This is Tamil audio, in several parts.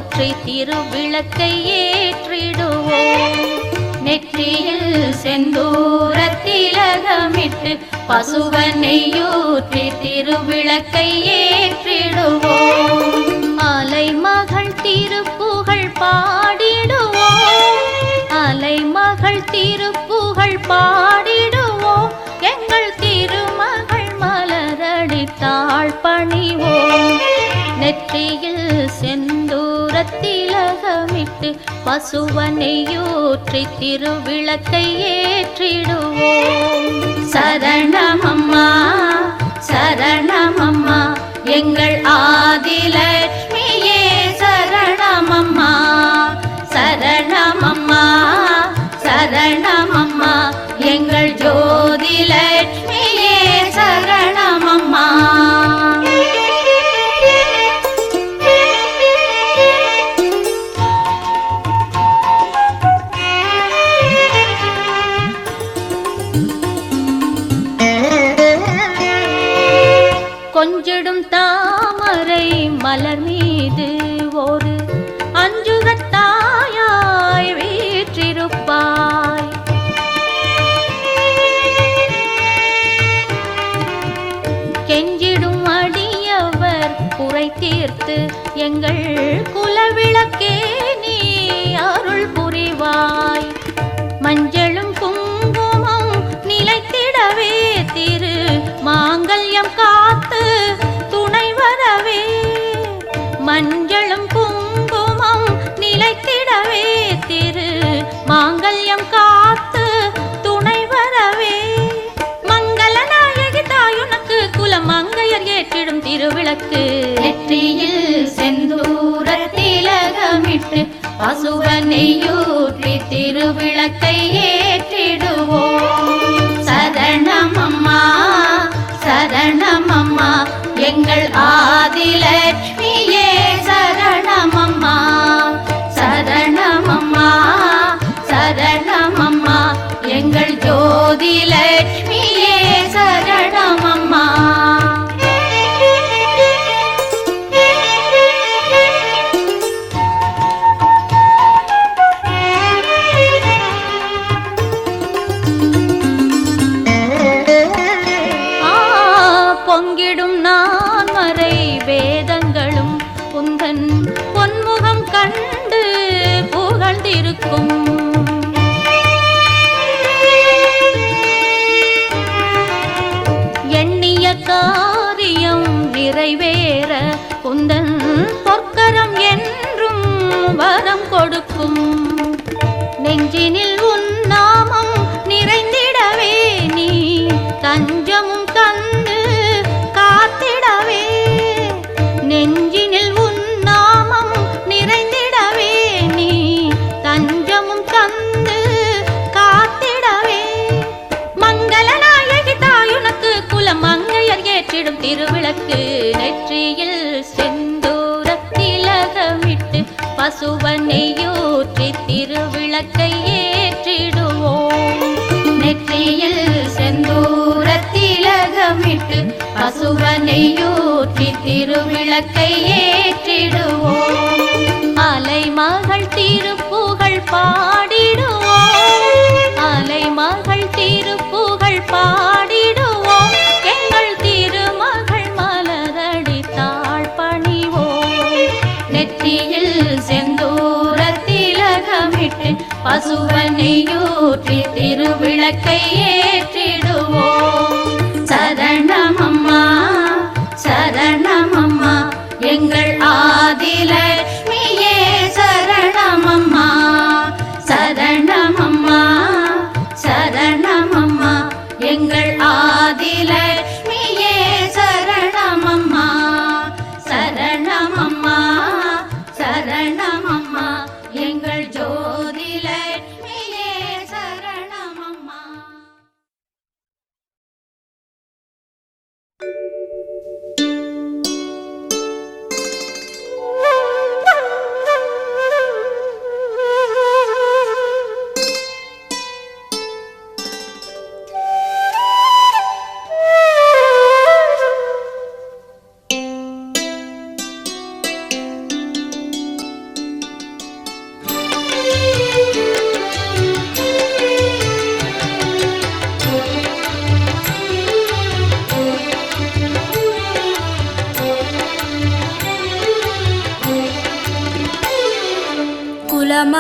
ஊற்றி திருவிளக்கை ஏற்றிடுவோம். நெற்றியில் செந்தூர திலகமிட்டு பசுவனையூற்றி திருவிளக்கை ஏற்றிடுவோம். அலைமகள் திருப்புகழ் பாடிடுவோம். அலைமகள் திருப்புகழ் பாடிடுவோம். எங்கள் திருமகள் மலரடித்தாள் பணிவோம். நெற்றியில் செந்தூர திலகமிட்டு பசுவனையூற்றி திருவிளக்கை ஏற்றிடுவோம். சரணமம்மா சரணமம்மா எங்கள் ஆதிலட்சுமியே சரணமம்மா. சரணமம்மா சரணமம்மா எங்கள் ஜோதிலட்சுமியே சரணமம்மா. கொஞ்சிடும் தாமரை மலர் மீது ஒரு அஞ்சுகத்தாயாய் வீற்றிருப்பாய். கெஞ்சிடும் அடியவர் குறை தீர்த்து எங்கள் குலவிளக்கே நீ அருள் புரிவாய். மஞ்சளும் குங்குமம் நிலைத்திடவே திரு மாங்கல்யம் காத்து துணை வரவே. மஞ்சளும் குங்குமம் நிலைத்திடவே திரு மாங்கல்யம் காத்து துணை வரவே. மங்கள நாயகி தாயுனக்கு குலமங்கையர் ஏற்றிடும் திருவிளக்கு. நெற்றியில் செந்தூர திலகமிட்டு பசுவனையூற்றி திருவிளக்கை ஏற்றிடுவோம். சரணமம்மா சரணமம்மா எங்கள் ஆதிலட்சுமியே சரணமம்மா. சரணமம்மா சரணமம்மா எங்கள் ஜோதிலட்சுமியே சரணமம்மா. பொங்கிடும் நான்மறை வேதங்களும் குந்தன் பொன்முகம் கண்டு புகழ்ந்திருக்கும். எண்ணிய காரியம் நிறைவேற குந்தன் பொற்கரம் என்றும் வரம் கொடுக்கும். நெஞ்சினில் உன் நாமம் நிறைந்திடவே நீ தஞ்சமும் தந்து காத்திடவே. நெஞ்சினில் உன் நாமம் நிறைந்திடவே நீ தஞ்சமும் தந்து காத்திடவே. மங்கள நாயகி தாயுனக்கு குலமங்கையர் ஏற்றிடும் திருவிளக்கு. நெற்றியில் செந்தூர திலகமிட்டு பசுவனையூற்றி திருவிளக்கை ஏற்றிடுவோம். நெற்றியில் செந்தூர திலகமிட்டு பசுவனையூற்றி திருவிளக்கை ஏற்றிடுவோம். அலைமகள் திருப்புகழ் பாடிடுவோம். அலைமகள் திருப்புகழ் பாடிடுவோம். எங்கள் திருமகள் மலரடித்தாள் பணிவோம். நெற்றியில் செந்தூர திலகமிட்டு பசுவனையூற்றி திருவிளக்கை ஏற்றிடுவோம். சரணமம்மா சரணமம்மா எங்கள் ஆதிலட்சுமியே சரணமம்மா. சரணமம்மா சரணமம்மா எங்கள் ஆதிலட்சுமியே சரணமம்மா. சரணமம்மா சரணமம்மா எங்கள் ஜோதிலட்சுமி.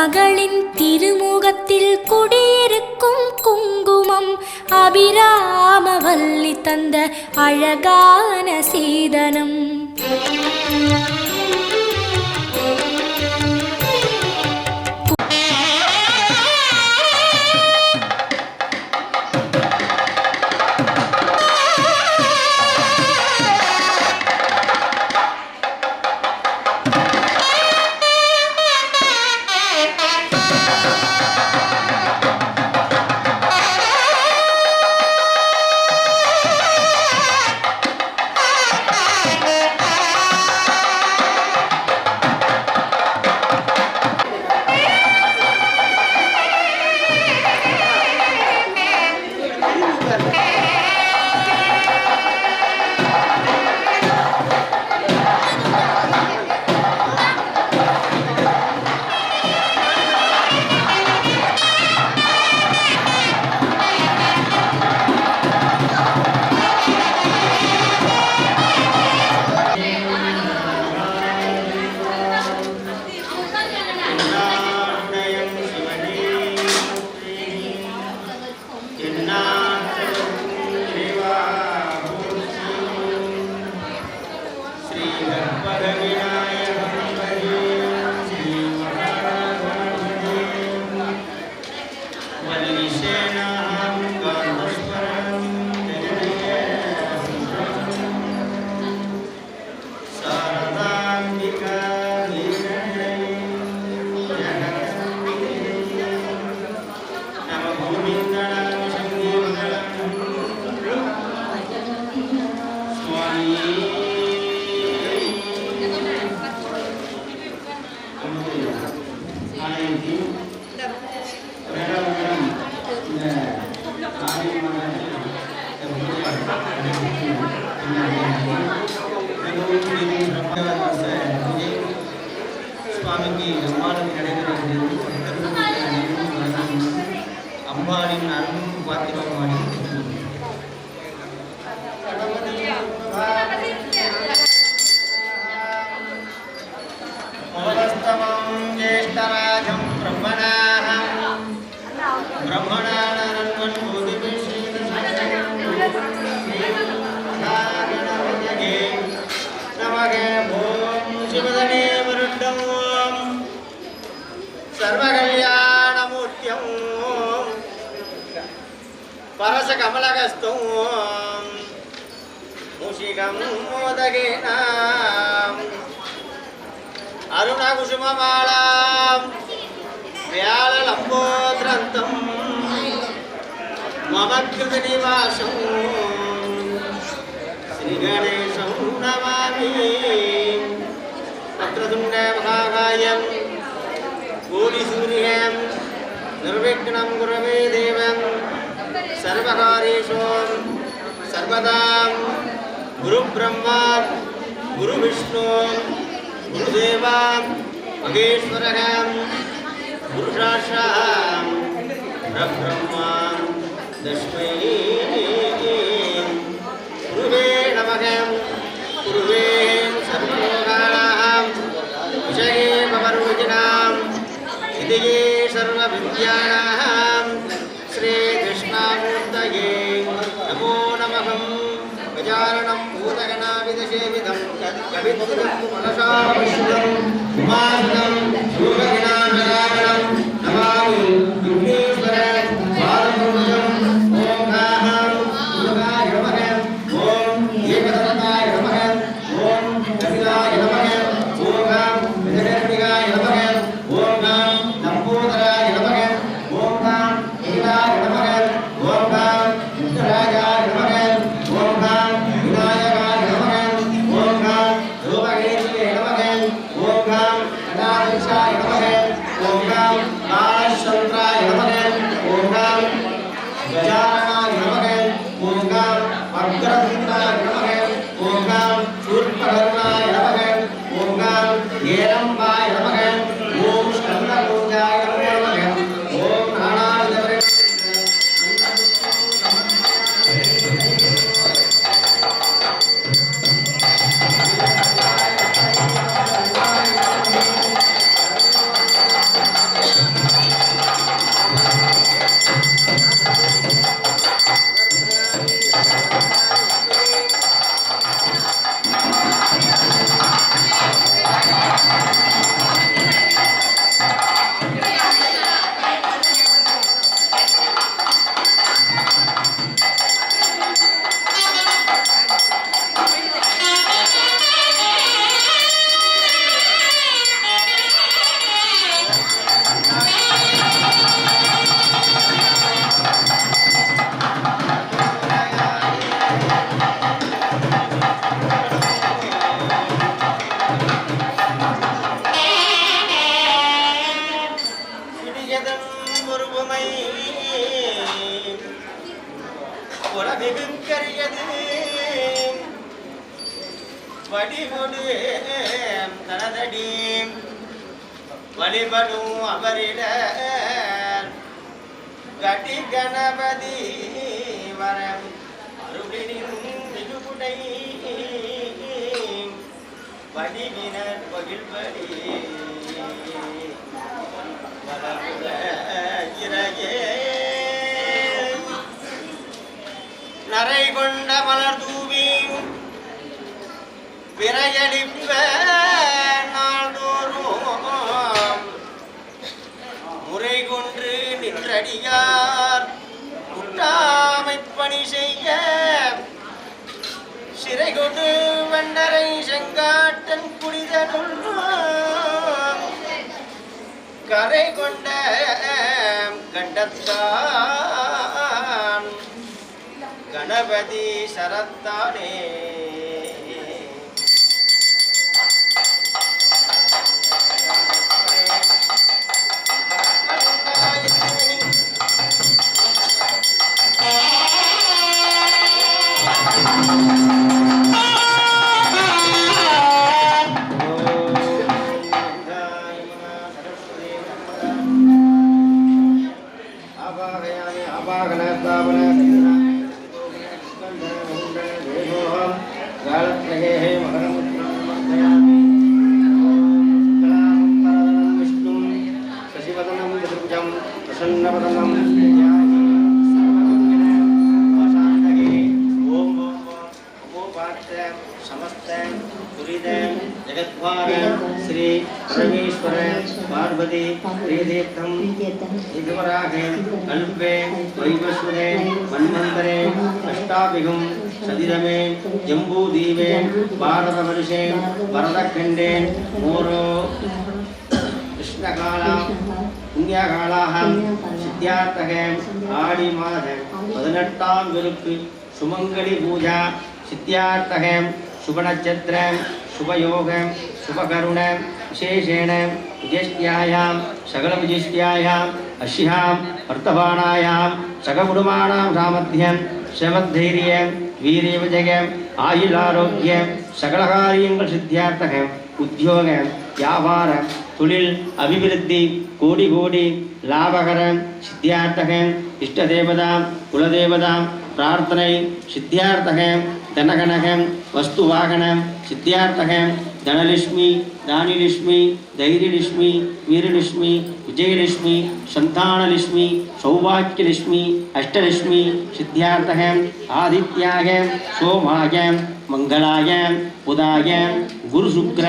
மகளின் திருமுகத்தில் குடியிருக்கும் குங்குமம் அபிராமவல்லி தந்த அழகான சீதனம். சுவாமிக்கு அம்மாளுக்கு நடைபெறுகிறது. அம்பாளின் அருளும் பாத்திரமாடி ज्येष्ठराजं ब्रह्मणानन्वन् नमगे ॐ शिवदने वरुणं सर्वकल्याणमूर्त्यं परशकमलहस्तं मूषिकं मोदकेन अरुणकुसुममालां व्याललम्बोद्रन्तं मम कृतनिवासं श्रीगणेशं नमामि। वक्रतुण्डमहाकायं कोटिसूर्यं निर्विघ्नं कुरवे देवं सर्वकार्येषु सर्वदा गुरुब्रह्मा गुरुविष्णु गुरुदेवा महेश्वरः गुरुसाक्षात् परब्रह्मा तस्मै गुरुवे नमः। गुरुवे सर्वलोकानां विषये भवरोगिणां हृदये सर्वविद्यानां श्रीकृष्णामूर्तये नमो नमः। गजाननं भूतगणाविदशेविदं कवित्वं मनसाविष्टं उमासुतं योगगणाधरागणं नमामि विघ्नेश्वर पादपूजं। ॐ गाहं दुर्गाय नमः। ॐ एकदन्ताय नमः। ॐ कपिलाय नमः। ॐ गां विजयर्मिकाय नमः। ॐ गां लम्बोदराय नमः। ॐ गां नीलाय नमः। ॐ गां मुक्तराजाय नमः। ॐ गां विनायकाय नमः। ॐ गां योगहेतवे नमः। ॐ गां गणाधीशाय नमः। ॐ गां बालचन्द्राय नमः। ॐ गां गजाननाय नमः। ॐ गां वक्रतुण्डाय नमः। ॐ गां शूर्पकर्णाय नमः। ॐ गां हेरम्बाय नमः। ॐ स्कन्दपूजाय नमः। ॐ नानाविधवरे உலகிற்கரியது வடிகொடு தனதடி வழிபடும் அவரிட கடி கணபதி வரம் அருளினின் மிகுபுடை வடிவினர் பகிழ்படி வளமுட இறையே நரை கொண்ட மலர் தூவி விரையளிப்ப நாள்தோறும் முறை கொன்று நின்றடியார் முட்டாமை பணி செய்ய சிறை கொண்டு வண்ணரை செங்காட்டன் குடிதனுள் கரை கொண்ட கண்டத்தான் கணபதி சரத்தானே श्री परमेश्वर पार्वती प्रियतीर्थम इधवराहे अल्पे वैवस्वते मन्वन्तरे अष्टाभिगं सदिदमे जम्बूदीपे भारतवर्षे भरतखण्डे मोरो कृष्णकाला पुण्यकालाः सिद्ध्यार्थके आडि मास 18ஆம் गुरुक्कु सुमंगली पूजा सिद्ध्यार्थके शुभ नक्षत्र शुभ योग शुभ करुण विशेषेण विजिष्ट्यायां सकल विजिष्ट्यायां अश्यां वर्तमानायां सककुटुम्बानां सामर्थ्यं श्रमधैर्यं वीर्यविजयं आयुरारोग्यं सकल कार्यங்கள் सिद्ध्यार्थकं उद्योगं व्यापारं தொழில் அபிவிருத்தி கோடி கோடி லாபகரம் சித்தியார்த்தகம் இஷ்டதேவதாம் குலதேவதாம் பிரார்த்தனை சித்தியார்த்தகம் தனகனகம் வஸ்து வாகனம் சித்தியார்த்தகம் தனலட்சுமி தானிலட்சுமி தைரியலட்சுமி வீரலட்சுமி விஜயலட்சுமி சந்தானலட்சுமி சௌபாக்கியலட்சுமி அஷ்டலட்சுமி சித்தியார்த்தகம் ஆதித்யாக சோமாய मंगलाय बुधाय गुरु शुक्र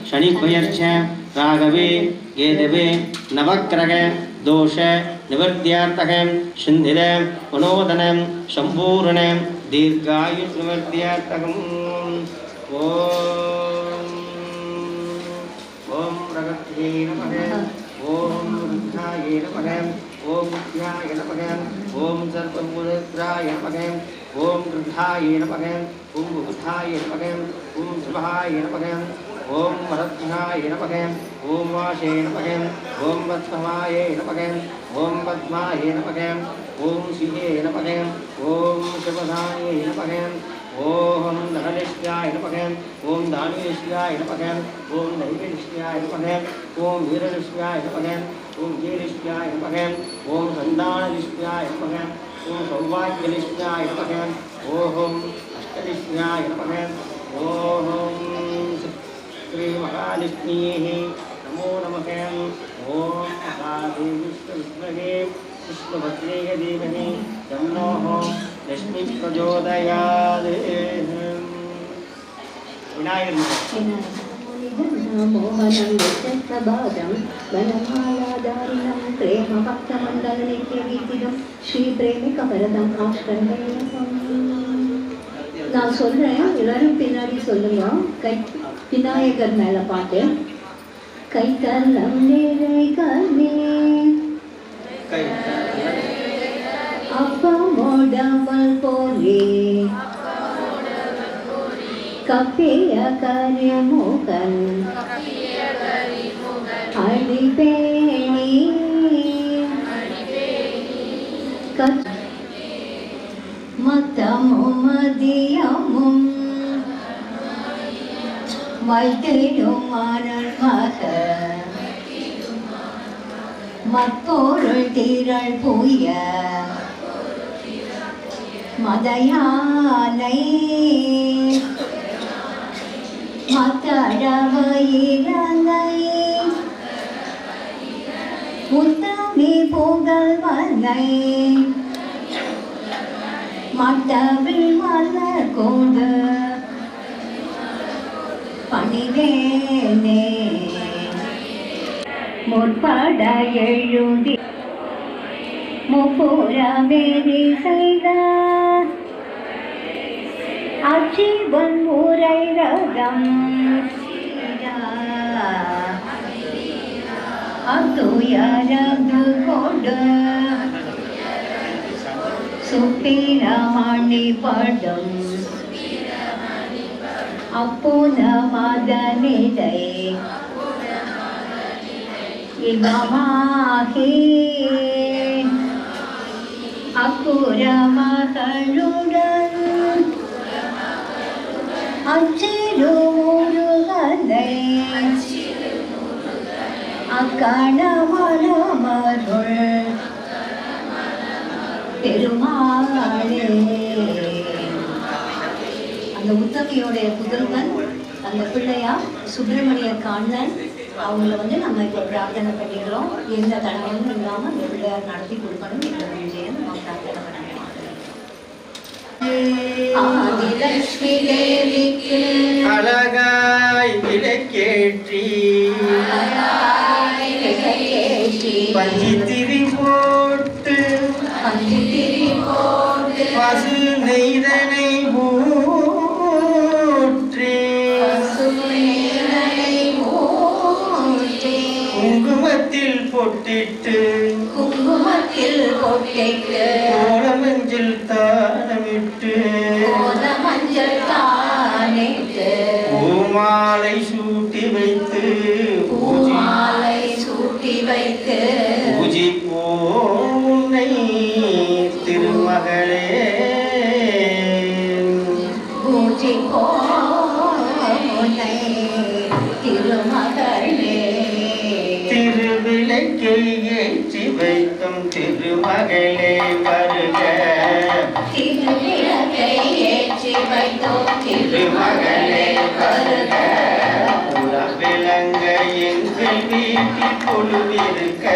शनि भयर्च राघवे केतवे नवग्रह दोष निवृत्त्यार्थक सिंधिर मनोदन संपूर्ण दीर्घायु निवृत्त्यार्थकम् ओम प्रगत्ये नमः ओम रुद्राय नमः ओम मुख्याय नमः ओम सर्वभूतग्राय नमः ओम गृहाय नमः ओम बुद्धाय नमः ओम शुभाय नमः ओम भरद्वाय नमः ओम वाशे नमः ओम वत्सवाय नमः ओम पद्माय नमः ओम शिवे नमः ओम शिवदाय नमः ओम धनलक्ष्म्याय नमः ओम दानलक्ष्म्याय नमः ओम दैवलक्ष्म्याय नमः ओम वीरलक्ष्म्याय नमः ओम जयलक्ष्म्याय नमः ओम संदानलक्ष्म्याय नमः ओम सौभाग्यलक्ष्म्याय नमः ओम अष्टलक्ष्म्याय नमः ओम श्री महालक्ष्मीः नमो नमः ओम महादेवी विष्णुभद्रे देवने तन्नोः लक्ष्मी प्रचोदयात् विनायक मोहनं विचक्रबादं वनमालाधारिणं प्रेमभक्तमण्डलनित्यगीतिनं श्रीप्रेमिकवरदं आश्रयेयम् நான் சொல்கிறேன், எல்லாரும் பின்னாடி சொல்லுங்க. விநாயகர் மேலே பாட்டு. கை தல்லம் நிறை கல்வி அப்பமோடாமல் போலே கப்பிய கரிமுகன் அடிபேணி மத்தமும் மதியமும் வைத்திடும் மலர்மக மற்பொருள் திரள் புய மதயானை மத்தடவயிரனை முத்தமி புகழ்வனை மட்டவில் மலர் கொண்டு பணிவேனே முற்பட எழுதி முப்புறமேறி செய்த அச்சிவன் உரை ரதம் அத்துயரது கொண்டு சுப்பிரமணி படும் அப்புன மதனிடை இமமாகி அக்குர மகளுடன் அச்சிறு முருகனை அக்கணமனமருள் பெருமாளே. அந்த உத்தமியோடைய புதல்வன் அந்த பிள்ளையார் சுப்பிரமணிய கண்ணன் அவங்கள நம்ம இப்போ பிரார்த்தனை பண்ணிடுறோம். எந்த தடங்களும் இல்லாமல் அந்த பிள்ளையார் நடத்தி கொடுக்கணும் என்ற பூஜையை நம்ம பிரார்த்தனை பண்ணிடுறோம். ஆதிலட்சுமி தேவிக்கு அழகாய் விளக்கேற்றி பஞ்சித்திரி போட்டு பசு நெய்தனை ஊற்றி குங்குமத்தில் பொட்டிட்டு கோலமஞ்சள் தானமிட்டு பூமாலை சூட்டி வைத்து பூஜிப்போம் உன்னை திருமகளே திருவிளக்கை ஏற்றி வைத்தும் திருமகளே வருக திருமகளே வருக விளங்க எங்கள் வீட்டில் கொழுவிருக்க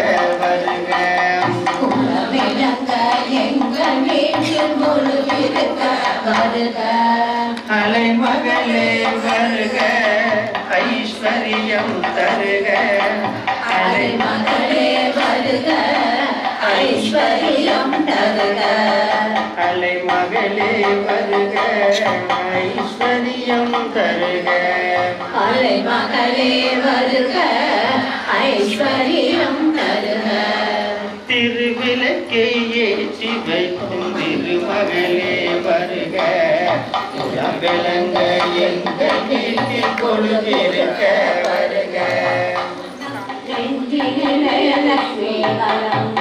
வருக அலைமகளே வருக ஐஸ்வர்யம் தருக அலைமகளே வருக ஐஸ்வர்யம் தருக அலைமகளே வருக ஐஸ்வர்யம் தருக அலைமகளே வருக ஐஸ்வர்யம் தருக திருவிளக்கை ஏற்றி வைக்கும் திருமகளே வருக விளங்க எங்கள் வீட்டில் கொழுவிருக்க வருக லட்சுமி கலம்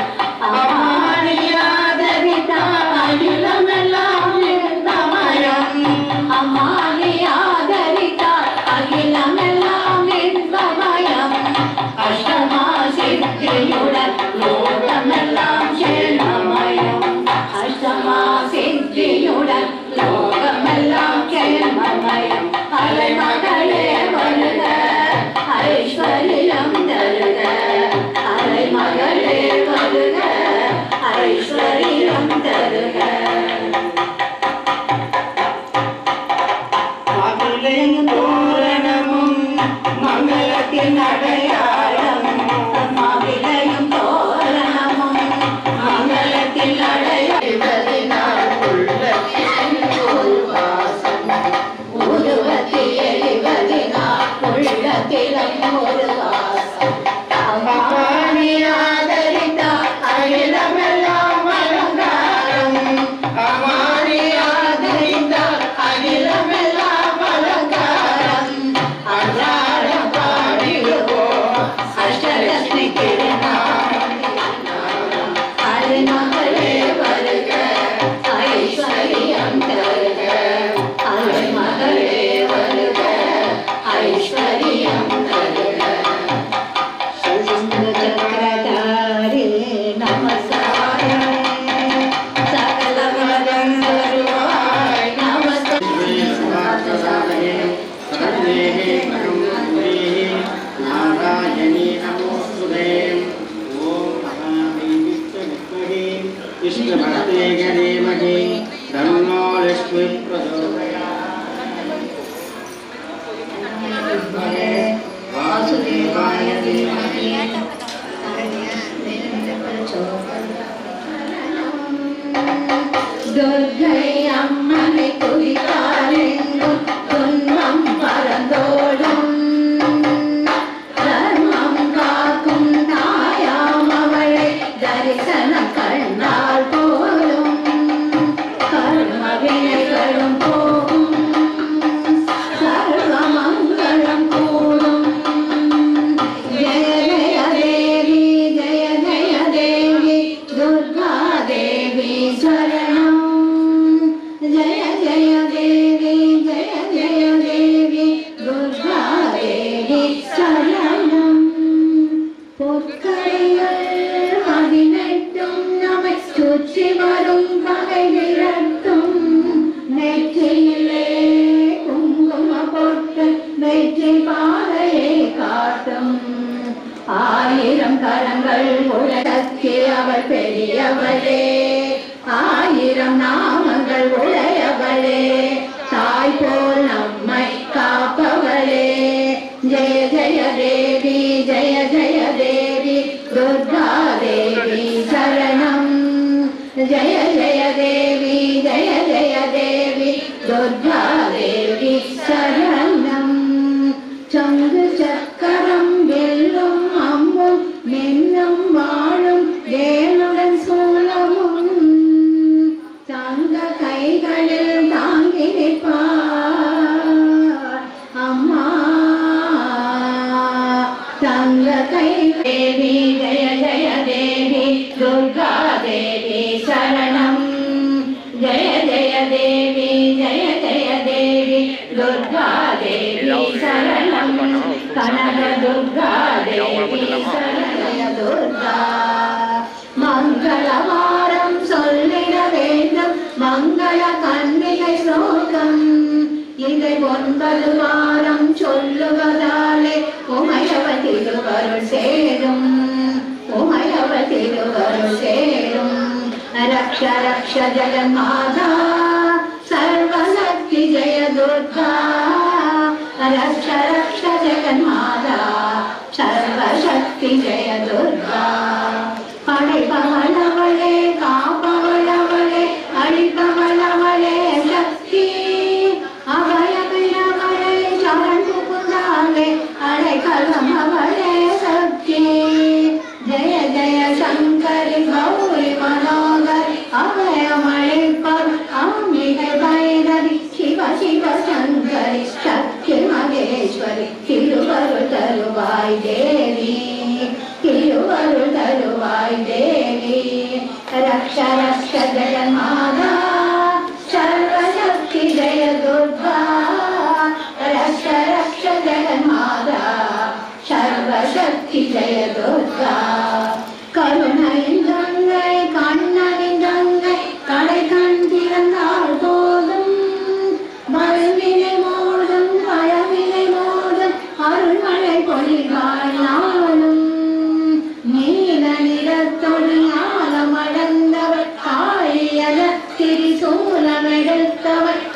அகிலமெல்லாம் இன்பமயம் அம்மானியாதரித்தார் அகிலமெல்லாம் இன்பமயம் அஷ்டமா சித்தியுடன் லோகமெல்லாம் சேமமயம் அஷ்டமா சித்தியுடன் லோகமெல்லாம் சேமமயம் அலைமகளே வருக ஐஸ்வர்யம் தருக அலைமகளே வருக ஐஸ்வர்யம் தருக மதுளையும் தோரணமும் மங்களத்தின் அடையாளம் மாவிளையும் தோரணமும் மங்களத்தில் அடையாளம் உருவத்தில் எளிவதினால் உள்ளத்திலும் ஒரு வாசம் அம்மானியாதரித்தார் அகிலமெல்லாம் அலங்காரம் அம்மானியாதரித்தார் அகிலமெல்லாம் அலங்காரம் அன்றாடம் பாடிடுவோம் அஷ்டலட்சுமி திருநாமம் அலைமகளே வருக ஐஸ்வர்யம் வாசுதேவாய தீமஹி துர்கை அம்மனை துதித்தாலெங்கும் துன்பம் பறந்தோடும் தர்மம் காக்கும் தாயாம் அவளை தரிசனம் கண்டால் போலும் கர்ம வினைகளும் போகும் சர்வமங்களம் கூடும் ஜெய ஜெய தேவி ஜெய ஜெய தேவி துர்கா தேவி சரணம் ஜெய ஜெய தேவி ஜெய ஜெய தேவி துர்கா தேவி சரணம் பொற்கரைகள் 18 நம்மை சுற்றி வரும் பகை விரட்டும் நெற்றியிலே குங்கும பொட்டு வெற்றி பாதையை காட்டும் 1000 கரங்கள் உலகಕ್ಕೆ அவள் பெரியவளே 1000 நாமங்கள் உடையவளே தாய் போல் நம்மை காப்பவளே ஜெய ஜெய தேவி ஜெய ஜெய தேவி துர்கா தேவி சரணம் ஜெய ஜெய தேவி ஜெய ஜெய தேவி துர்கா தேவி சரணம் சங்கு சக்கரம் வெல்லும் அம்பும் மின்னும் வாழும் வேலுடன் சூலமும் தங்க கைகளில் தாங்கி நிற்பார் அம்மா தங்க கை தேவி ஜெய ஜெய தேவி துர்கா தேவி சரணம் ஜெய ஜெய தேவி ஜெய ஜெய தேவி துர்கா தேவி சரணம் கனக துர்கா தேவி சரணய துர்கா மங்களவாரம் சொல்லிட வேண்டும் மங்கள கன்னிகை ஸ்லோகம் இதை 9 வாரம் சொல்லுவதாலே உமையவள் திருவருள் சேரும் உமையவள் திருவருள் சேரும் ரக்ஷ ரக்ஷ ஜெகன்மாதா சர்வசக்தி ஜெய துர்கா ரக்ஷ ரக்ஷ ஜெகன்மாதா சர்வசக்தி ஜெய துர்கா படைப்பவளவளே காப்பவளவளே அழிப்பவளவளே சக்தி அபயபிரவளே சரண் புகுந்தாலே அடைக்கலம் அவளே சக்தி ஜெய ஜெய சங்கரி கௌரி மனோகரி அபயமளிப்பர் அம்பிகை பைரவி சிவ சிவ சங்கரி சக்தி மகேஸ்வரி திருவருள் தருவாய் தேவி திருவருள் தருவாய் தேவி ரக்ஷ ரக்ஷ ஜெகன்மாதா சர்வசக்தி ஜெய துர்கா ரக்ஷ ரக்ஷ ஜெகன்மாதா சர்வசக்தி ஜெய துர்கா கருணையின் கங்கை கண்ணனின் கங்கை கடை கண் திறந்தால் போதும் மறுவினை மோதும் பழவினை மோதும் அருள்மழை பொழிவாய் நாளும் நீல நிறத்தொழி ஆலமடந்தவர் காளியல திரிசூலமெடுத்தவர்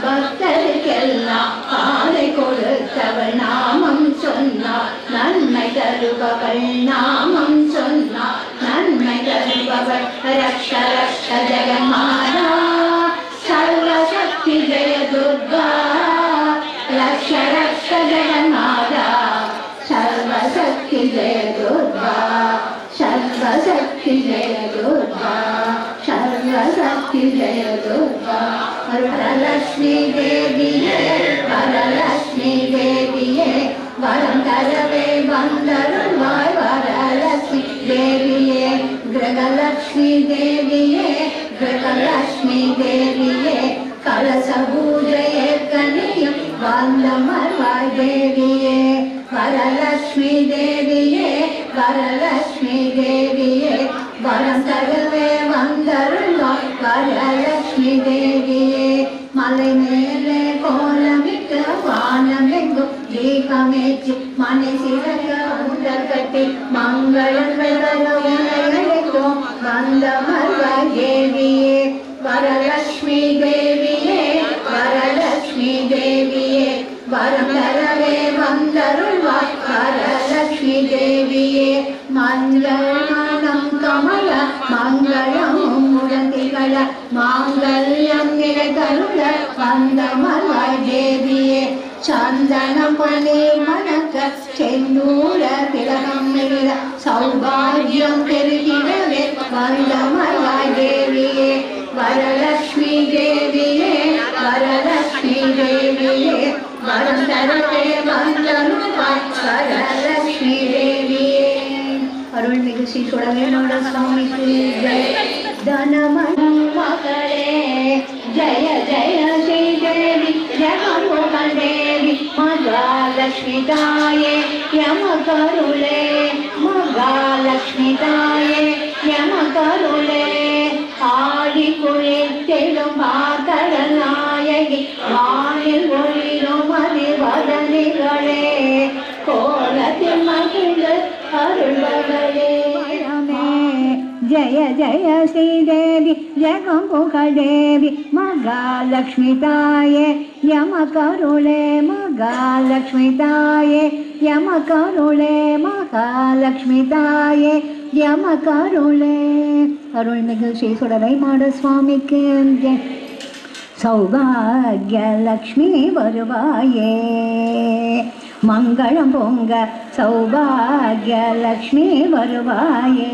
பக்தருக்கெல்லாம் பாதை கொடுத்தவள் நாமம் சொன்னார் நன்மை தருபவள் நாமம் சொன்னார் நன்மை தருபவள் ரக்ஷ ரக்ஷ ஜெகன்மாதா சர்வசக்தி ஜெய துர்கா ரக்ஷ ரக்ஷ ஜெகன்மாதா சர்வசக்தி ஜெய துர்கா சர்வசக்தி ஜெய துர்கா சர்வசக்தி ஜெய துர்கா வரலட்சுமி தேவியே வரலட்சுமி தேவியே வரம் தரவே வந்தருள்வாய் வரலட்சுமி தேவியே கிரகலட்சுமி தேவியே கிரகலட்சுமி தேவியே கலச பூஜையே கனியும் வந்தமர்வாய் தேவியே வரலட்சுமி தேவியே வரலட்சுமி தேவியே வரம் தரவே வந்தருள்வாய் வரலட்சுமி தேவியே மலை மேலே கோலமிட்டு வானமெங்கும் தீபமேற்றி மனை சிறக உடல் கட்டி மங்களம் வெள்ளம் வந்தமர்வாய் தேவியே வரலட்சுமி தேவியே கருள வந்த மலர் தேவியே சந்தனம் பணி மணக்க செந்தூர திலகம் நிற சௌபாகியம் பெருகிடவே வந்த மலர் தேவியே வரலட்சுமி தேவியே வரலட்சுமி தேவியே வரம் தரவே வந்தருள்வாய் வரலட்சுமி தேவியே. அருள்மிகு ஸ்ரீ சுடவேனோட சுவாமிக்கு ஜெய. தனமணி மகளே ஜய ஜய ஸ்ரீதேவி ஜெகமோகன் தேவி மகாலட்சுமி தாயே யம கருளே மகாலட்சுமி தாயே யம கருளே ஆடி குளித்திடும் பாக்கடல் நாயகி வானில் ஒளிரும் அதிவதனிகளே கோலத்தில் மகிழ்ந்து அருள்பவளே. ஜய ஜய ஸ்ரீதேவி ஜெகம்புகதேவி மகாலட்சுமி தாயே யம கருளே மகாலட்சுமி தாயே யம கருளே மகாலட்சுமி தாயே யம கருளே. அருள்மிகு ஸ்ரீ சுடலை மாட சுவாமிக்கு ஜெய. சௌபாகியலக்ஷ்மி வருவாயே மங்களம் பொங்க சௌபாகியலக்ஷ்மி வருவாயே.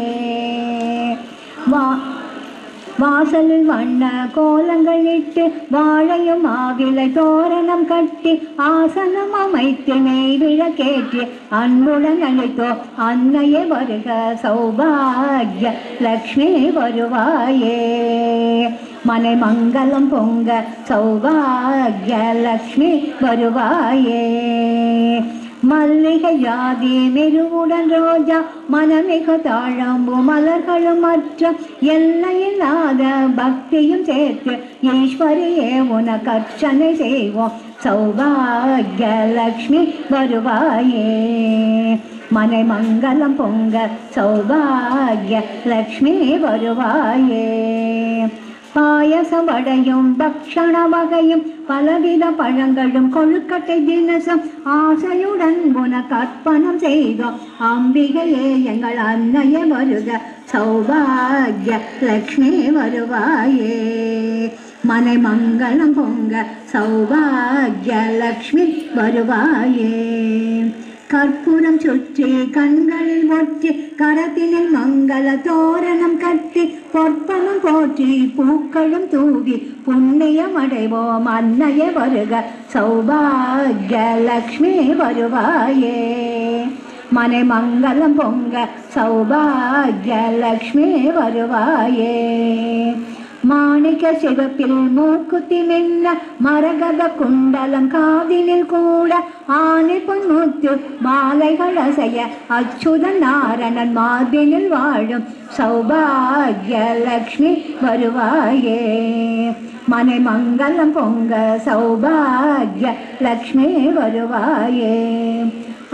வாசலில் வண்ண கோலங்கள் இட்டு வாழையும் மாவிலை தோரணம் கட்டி ஆசனம் அமைத்து நெய் விளக்கேற்றி அன்புடன் அழைத்தோ அன்னையே வருக சௌபாகிய லக்ஷ்மி வருவாயே. மனை மங்களம் பொங்க சௌபாகிய லக்ஷ்மி வருவாயே. மல்லிகை ஜாதி மெருவுடன் ரோஜா மனமிகு தாழம்பு மலர்களும் மற்ற எல்லையில்லாத பக்தியும் சேர்த்து ஈஸ்வரியே உனக்கு அர்ச்சனை செய்வோம் சௌபாகிய லக்ஷ்மி வருவாயே. மனை மங்களம் பொங்க சௌபாகிய லக்ஷ்மி வருவாயே. பாயசம் வடையும் பக்ஷண வகையும் பலவித பழங்களும் கொழுக்கட்டை தினசம் ஆசையுடன் உனக்கு அர்ப்பணம் செய்தோம் அம்பிகையே எங்கள் அன்னையே வருக சௌபாகிய லக்ஷ்மி வருவாயே. மனை மங்களம் பொங்க சௌபாகிய லக்ஷ்மி வருவாயே. கற்பூரம் சுற்றி கண்களில் ஒற்றி கரத்தினில் மங்கள தோரணம் கட்டி பொற்பனம் போற்றி பூக்களும் தூவி புண்ணியம் அடைவோம் அன்னையே வருக சௌபாகிய லக்ஷ்மி வருவாயே. மனை மங்களம் பொங்க சௌபாகிய லக்ஷ்மி வருவாயே. மாணிக்க சிவப்பில் மூக்குத்தி மின்ன மரகத குண்டலம் காதினில் கூட ஆனை பொன்முத்து மாலைகள் அசைய அச்சுதன் நாரணன் மார்பினில் வாழும் சௌபாகிய லக்ஷ்மி வருவாயே. மனை மங்களம் பொங்க சௌபாகிய லக்ஷ்மி வருவாயே.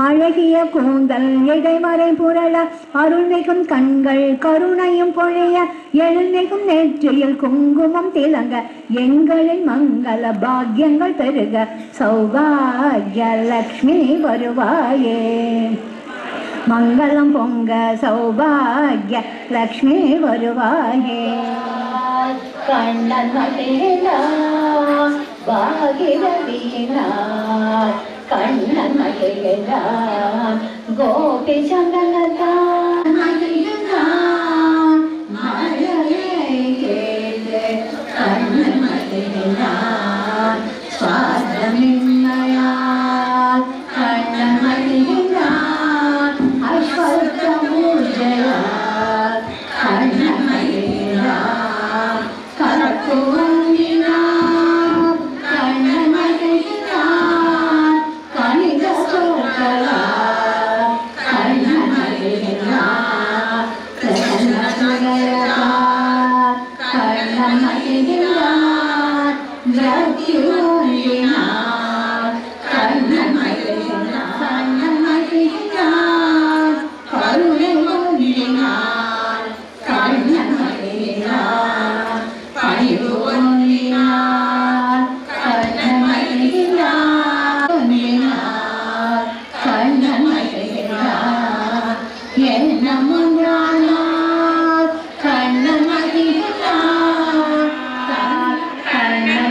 அழகிய கூந்தல் இடைமறை புரள அருள்மிகும் கண்கள் கருணையும் பொழிய எழுமிகும் நெற்றியில் குங்குமம் திலங்க எங்களின் மங்கள பாக்கியங்கள் பெருக சௌபாகிய லக்ஷ்மி வருவாயே. மங்களம் பொங்க சௌபாகிய லக்ஷ்மி வருவாயே. கண்ணன் மகிழ்ந்தார் பாகிரதியினார் கண்ணன் மகிழ்ந்தார் கோபி சந்தனத்தான் மகிழ்ந்தார் மழையை கேட்டு கண்ணன் மகிழ்ந்தார் சுவாசமின்மையால் கண்ணன் மகிழ்ந்தார் ஐஸ்வர்யமூர்ஜயால் கண்ணன் மகிழ்ந்தார் கற்பூரங்கினார் கண்ணன் மகிழ்ந்தார் கணித சொற்களால் கண்ணன் மகிழ்ந்தார் பிரசன்னத்துடையார் கண்ணன் மகிழ்ந்தார் பிரத்யுங்கினார் கண்ணன் மகிழ்ந்தார் கண்ணன் மகிழ்ந்தார் கருணை ஒன்றினார் கண்ணன் மகிழ்ந்தார் பணிவு ஒன்றினார் கண்ணன் மகிழ்ந்தார் ஒன்றினார் கண்ணன் மகிழ்ந்தார் எண்ணமுன்றானார் கண்ணன் மகிழ்ந்தார் கண்ணன்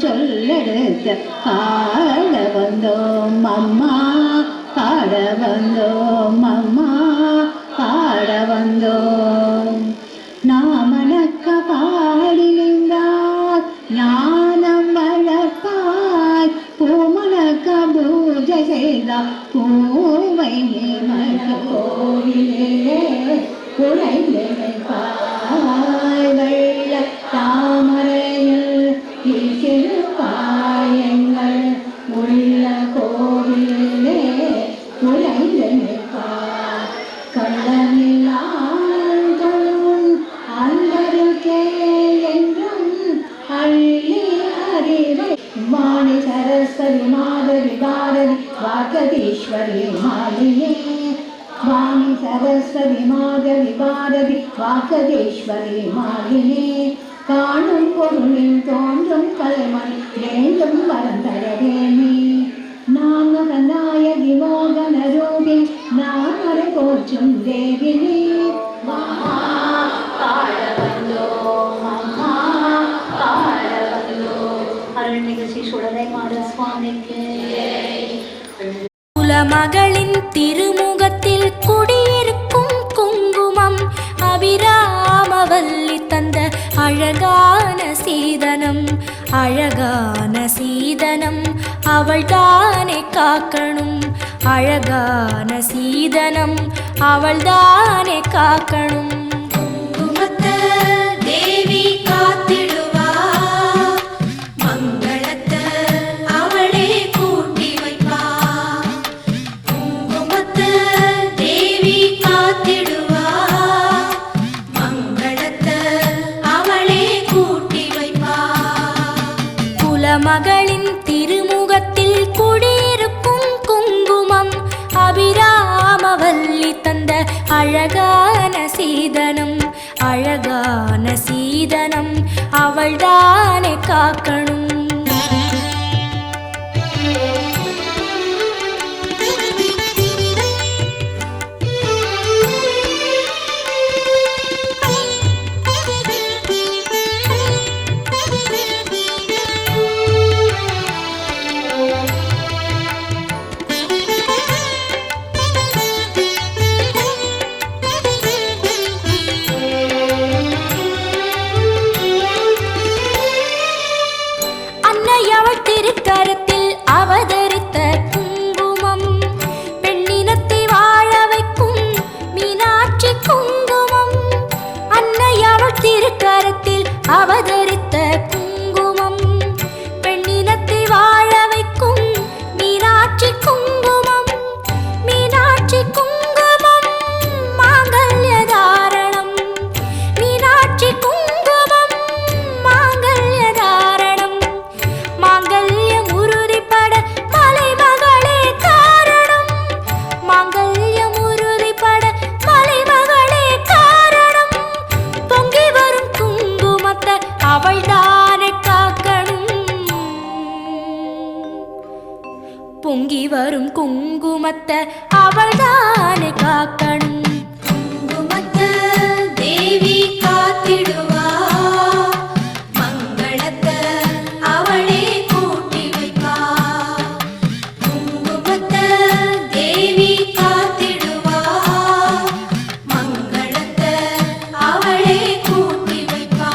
சொல்லெடுத்து பாட வந்தோம் அம்மா, பாட வந்தோம் அம்மா, பாட வந்தோம். நாமனக்க பாடிலிந்தார் ஞானம் வளர்ப்பாய், பூமனக்க பூஜை செய்தார் பூவை மன கோவிலே குறைந்திருப்பாய். வெள்ள தாமரையில் இருப்பாய் எங்கள் உள்ள கோவிலே குறைந்திருப்பாய். கள்ளமில்லாதொழும் அன்பருக்கே என்றும் அள்ளி அறிவை வாணி சரஸ்வதி மாதவி பாரதி வாகதீஸ்வரி மாலினி, வாணி சரஸ்வதி மாதவி பாரதி வாகதேஸ்வரி மாலினி, காணும் பொருளில் தோன்றும் கலைமணி வேண்டும் வரந்தரவேணி, நாமக நாயகி மோகன ரூபி நாமரை போற்றும் தேவினி, மகா பாட வந்தோம் அம்மா, பாட வந்தோம். அருள்மிகு ஸ்ரீ சுடலை மாட சுவாமிக்கு. குலமகளின் திருமுகத்தில் குடியிருக்கும் குங்குமம், அபிராமவல்லி தந்த அழகான சீதனம், அழகான சீதனம் அவள்தானே காக்கணும், அழகான சீதனம் அவள்தானே காக்கணும். குங்குமத்தை தேவி காத்திடுவா, மங்களத்தை அவளே கூட்டி வைப்பா. குங்குமத்தை தேவி காத்திடுவா, மங்களத்தை அவளே கூட்டி வைப்பா. குலமகளின் திருமுகத்தில் குடியிருக்கும் குங்குமம், அபிராமவல்லி தந்த அழகான சீதனம், அழகான சீதனம் அவள்தானே காக்கணும். அன்னையவள் திருக்கரத்தில் அவதரித்த குங்குமம், பெண்ணினத்தை வாழ வைக்கும் மீனாட்சி குங்குமம். அன்னையவள் திருக்கரத்தில் அவதரித்த குங்குமம், பெண்ணினத்தை வாழ வைக்கும் மீனாட்சி குங்குமம். மீனாட்சி குங்குமம் மாங்கல்ய தாரணம், மீனாட்சி குங்குமம் மாங்கல்ய தாரணம். மாங்கல்யம் உறுதிப்பட மலைமகளே காரணம், மாங்கல்யம் உறுதிப்பட மலைமகளே காரணம். பொங்கி வரும் குங்குமத்தை அவள்தானே காக்கணும், பொங்கி வரும் குங்குமத்தை அவள்தானே காக்கணும். குங்குமத்தை தேவி காத்திடுவா, மங்களத்தை அவளே கூட்டி வைப்பா. குங்குமத்தை தேவி காத்திடுவா, மங்களத்தை அவளே கூட்டி வைப்பா.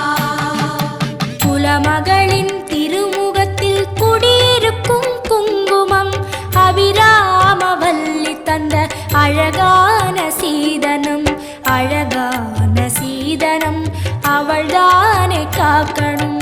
குலமகளின் திருமுகத்தில் குடியிருக்கும் குங்குமம், அபிராமவல்லி தந்த அழகான சீதனம், அழகான சீதனம் அவள்தானே காக்கணும்.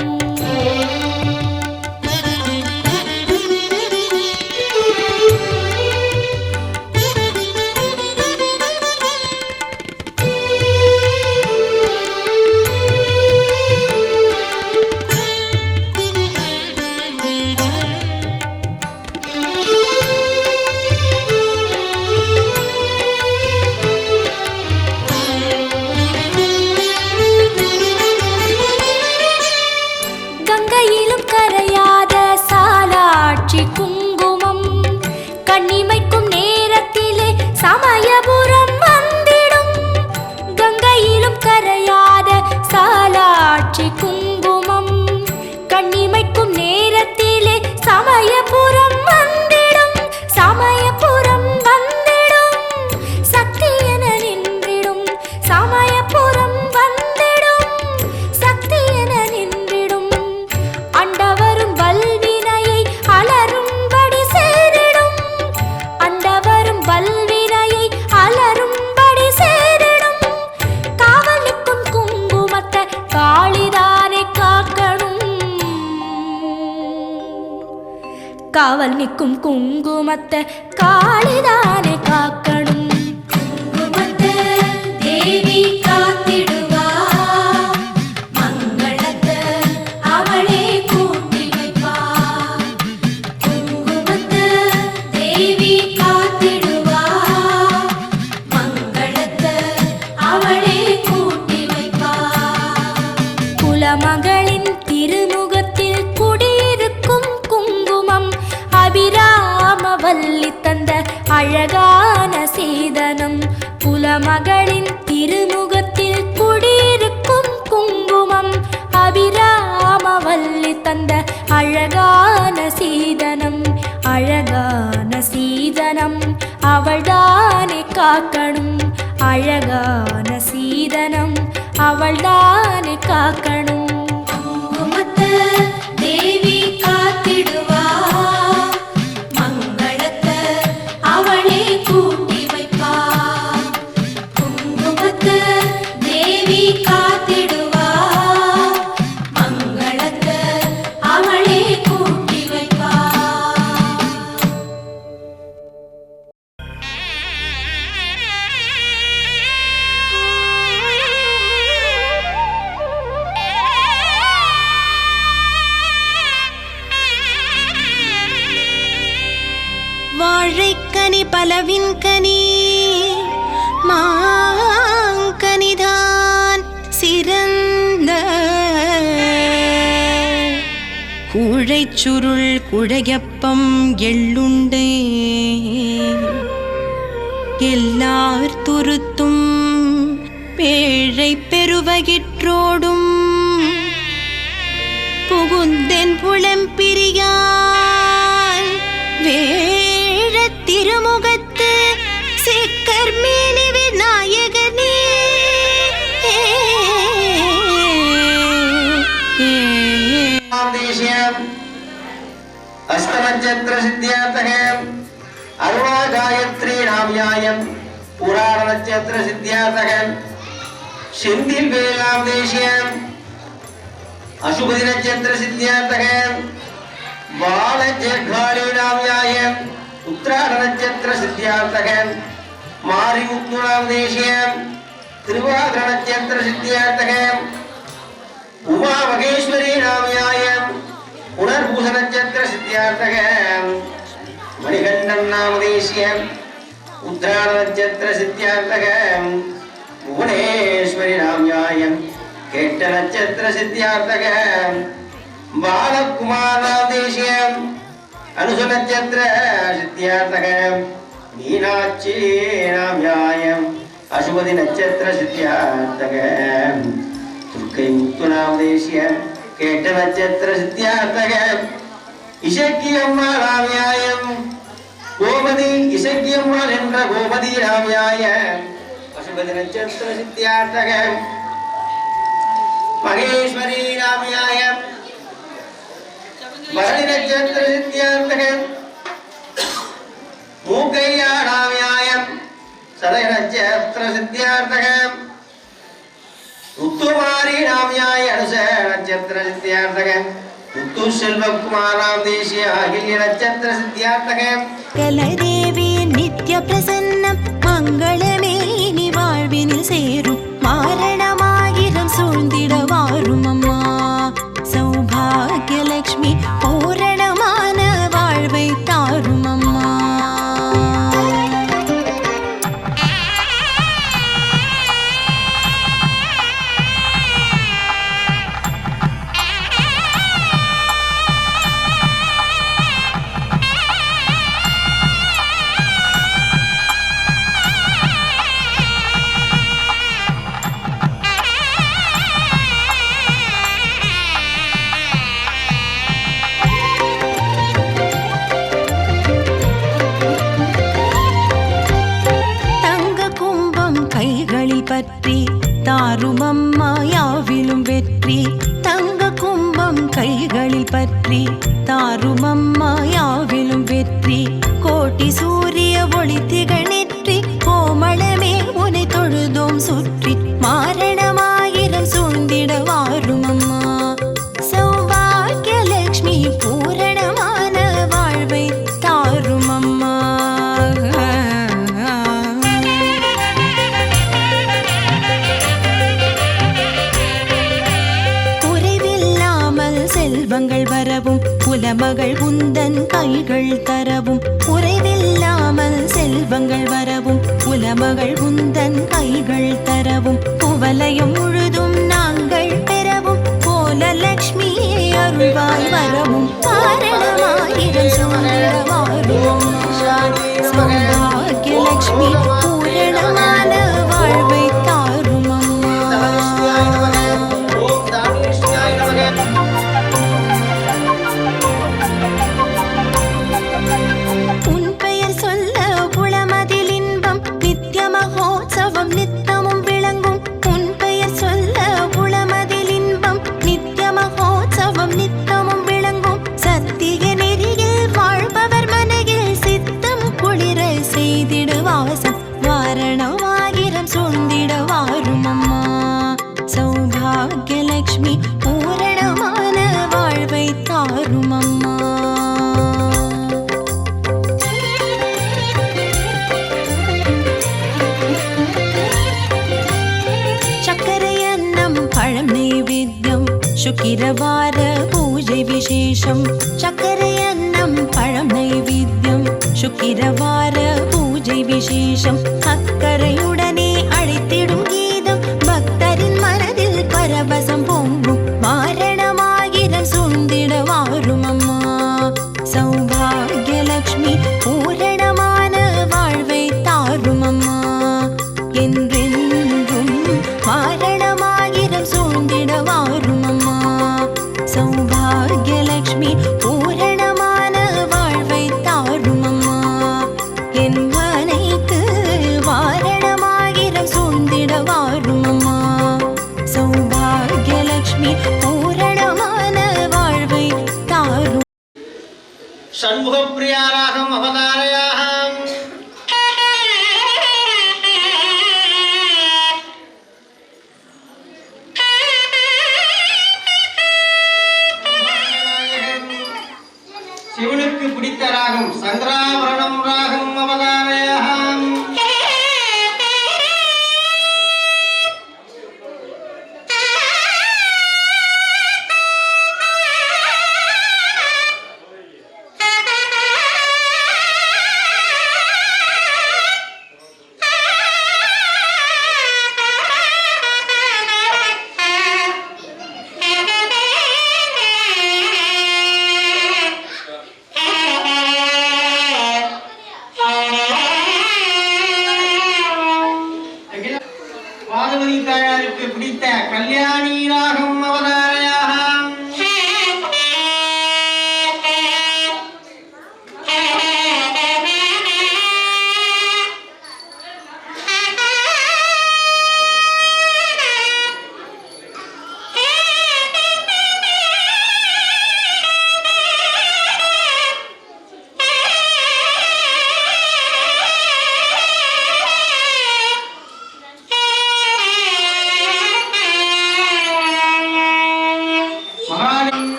காவல் நிற்கும் குங்குமத்தை காளிதானே காக்கணும். குங்குமத்தை தேவி காத்திடுவா, மங்களத்தை அவளே கூட்டி வைப்பா. குங்குமத்தை தேவி காத்திடுவா, மங்களத்தை அவளே கூட்டி வைப்பா. குலமகளின் திருமுகத்தில் குடியிருக்கும் குங்குமம் அபிராமவல்லி தந்த அழகான சீதனம். குலமகளின் திருமுகத்தில் குடியிருக்கும் குங்குமம் அபிராமவல்லி தந்த அழகான சீதனம். அழகான சீதனம் அவள்தானே காக்கணும். அழகான சீதனம் அவள்தானே காக்கணும். குங்குமத்தை தேவி காத்திடுவா, மங்களத்தை அவளே கூட்டி வைப்பா. குங்குமத்தை தேவி காத்திடுவா, மங்களத்தை அவளே கூட்டி வைப்பா. வாழைக்கனி பலவின் கனி மாங்கனிதான் சிறந்த கூழைச்சுருள் குழையப்பம் எள்ளுண்டே எல்லார் துருத்தும் பேழை பெருவகிற்றோடும் புகுந்தென் புலம்பிரியான் வேழ திருமுகத்து சிக்கர்மேனி விநாயகனே. அஷ்டநட்சத்திர சித்தியார்த்தகம் அருணா காயத்ரி நாமியாயம் புராண நட்சத்திர சித்தியார்த்தகம் செந்தில் வேளாம் தேசியம் அசுபதி நட்சத்திர சித்தியார்த்தகம் பாலஜேகாளி நாமியாயம் உத்திராட நட்சத்திர சித்தியார்த்தகம் மாரிமுத்து நாம் தேசியம் திருவாதிர நட்சத்திர சித்தியார்த்தகம் உமா மகேஸ்வரி நாமியாயம் புனர்பூச நட்சத்திர சித்தியார்த்தகம் மணிகண்டன் நாம தேசியம் உத்திராட நட்சத்திர சித்தியார்த்தகம் புவனேஸ்வரி நாமியாயம் கேட்ட நட்சத்திர சித்தியார்த்தகம் பாலகுமார் நாம தேசியம் அனுச நட்சத்திர சித்தியார்த்தகம் மீனாட்சி நாமியாயம் அசுபதி நட்சத்திர சித்தியார்த்தகம் துர்க்கை முத்து நாம தேசியம் கேட்ட நட்சத்திர சித்தியார்த்தகம் இசக்கியம்மா ராமியாயம் கோமதி இசக்கியம்மாள் என்ற கோமதி ராமியாயம் அசுபதி நட்சத்திர சித்தியார்த்தகம் மகேஸ்வரி ராமியாயம் பரணி நட்சத்திர சித்தியார்த்தகம் மூக்கையா ராமியாயம் சதய நட்சத்திர சித்தியார்த்தகம் முத்துமாரி நாமியாய அனுச நட்சத்திர சித்தியார்த்தகம் முத்து செல்வகுமாராம் தேசிய அகில்ய நட்சத்திர சித்தியார்த்தகம் கலதேவி நித்ய பிரசன்னம் மங்களமே இனி வாழ்வினில் சேரும் மாரணமாயிரம் சூழ்ந்திட வாரும் அம்மா சௌபாகியலட்சுமி பூரணமான வாழ்வை தாரும் அம்மா. பற்றி தாரும் அம்மா யாவிலும் வெற்றி. தங்க கும்பம் கைகளில் பற்றி தாரும் அம்மா யாவிலும் வெற்றி. கோட்டி சூரிய ஒளி திகழ்நெற்றி கோமளமே உனை தொழுதோம் சுற்றி மாரணமாயிரம் சூழ்ந்திட வாரும் அம்மா சௌபாகியலட்சுமி பூரணமான வாழ்வை செல்வங்கள் வரவும் குலமகள் உந்தன் கைகள் தரவும் குறைவில்லாமல் செல்வங்கள் வரவும் குலமகள் உந்தன் கைகள் தரவும் குவலயம் முழுதும் நாங்கள் பெறவும் கோலலக்ஷ்மி அருள்வாய் வரவும் காரணமாயிரம் சூழவாரும் சௌபாகியலக்ஷ்மி பூரணமான வாழ்வை தாரும் ஓம் தானிஷ்யாய நமக. உன் பெயர் சொல்ல புலமதில் இன்பம் நித்திய மகோத்சவம் நித்தமும் விளங்கும் உன் பெயர் சொல்ல புலமதில் இன்பம் நித்திய மகோத்சவம் நித்தமும் விளங்கும் சத்திய நெறியில் வாழ்பவர் மனையில் சித்தம் குளிர செய்திடு வாசம் வாரணமாயிரம் சூழ்ந்திட வாரும் அம்மா சௌபாகியலக்ஷ்மி பூரணமான வாழ்வை தாரும் அம்மா. சக்கரை அன்னம் பழம் நைவேத்தியம் சுக்கிரவார பூஜை விசேஷம் சக்கரை அன்னம் பழம் நைவேத்தியம் சுக்கிரவார பூஜை விசேஷம் அக்கறையுடனே அழைத்திடும் கீதம் பக்தரின் மனதில் பரவசம் பொங்கும் வாரணமாயிரம் சூழ்ந்திட வாரும் அம்மா சௌபாகியலக்ஷ்மி பூரணமான வாழ்வை தாரும் அம்மா என்றென்றும் வாரணமாயிரம் சூழ்ந்திட வாரும் அம்மா சௌபாகியலக்ஷ்மி பூரணமான வாழ்வை தாரும் அம்மா என் மனைக்கு வாரணமாயிரம் சூழ்ந்திட வாரும் அம்மா சௌபாகியலக்ஷ்மி பூரணமான வாழ்வை தாரும். ஷண்முகப்பிரியாராகம் அவதாரயாகம். சிவனுக்கு பிடித்த ராகம் சங்கராபரணம் ராகம் அவதாரயாகம்.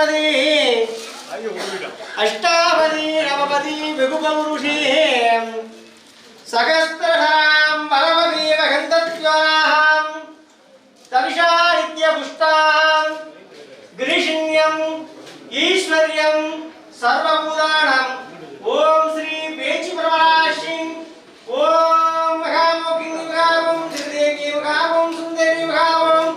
சரஸ்வதி அஷ்டாவதி நவபதி வெகுபௌருஷி சகஸ்திரதாம் பரமதி வகந்தத்யாம் தவிஷா நித்யபுஷ்டாம் கிரிஷிண்யம் ஈஸ்வர்யம் சர்வபூதானம் ஓம் ஸ்ரீ பேச்சி பிரபாஷின் ஓம் மகாமோகினி மகாமம் ஸ்ரீதேவி மகாமம் சுந்தரி மகாமம்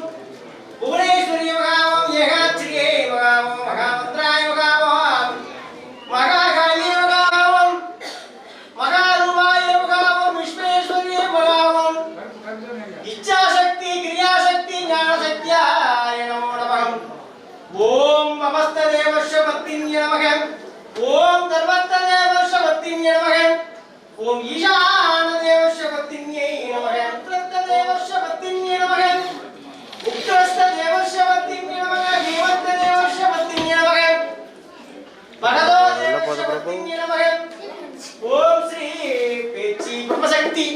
புவனேஸ்வரி மகாமம் ஏகாட்சியே மகாமம் மகாமந்திராய மகாமம் மகாகாளி மகாமம் மகாரூபாய மகாமம் விஸ்வேஸ்வரி மகாமம் இச்சாசக்தி கிரியாசக்தி ஞானசக்தியாய நமோ நமः ஓம் நமஸ்ததேவஸ்ய பத்தின்ய நமः ஓம் தர்வத்ததேவஸ்ய பத்தின்ய நமः ஓம் ஈசானதேவஸ்ய பத்தின்யை நமः ருத்ரத்ததேவஸ்ய பத்தின்யை நமः உக்ரஸ்ததேவஸ்ய பத்தின்யை நமः ஹேமத்ததேவஸ்ய பத்தின்யை நமः பரதோதேவஸ்ய பத்தின்யை நமः ஓம் ஸ்ரீ பேச்சி பிரம்மசக்தி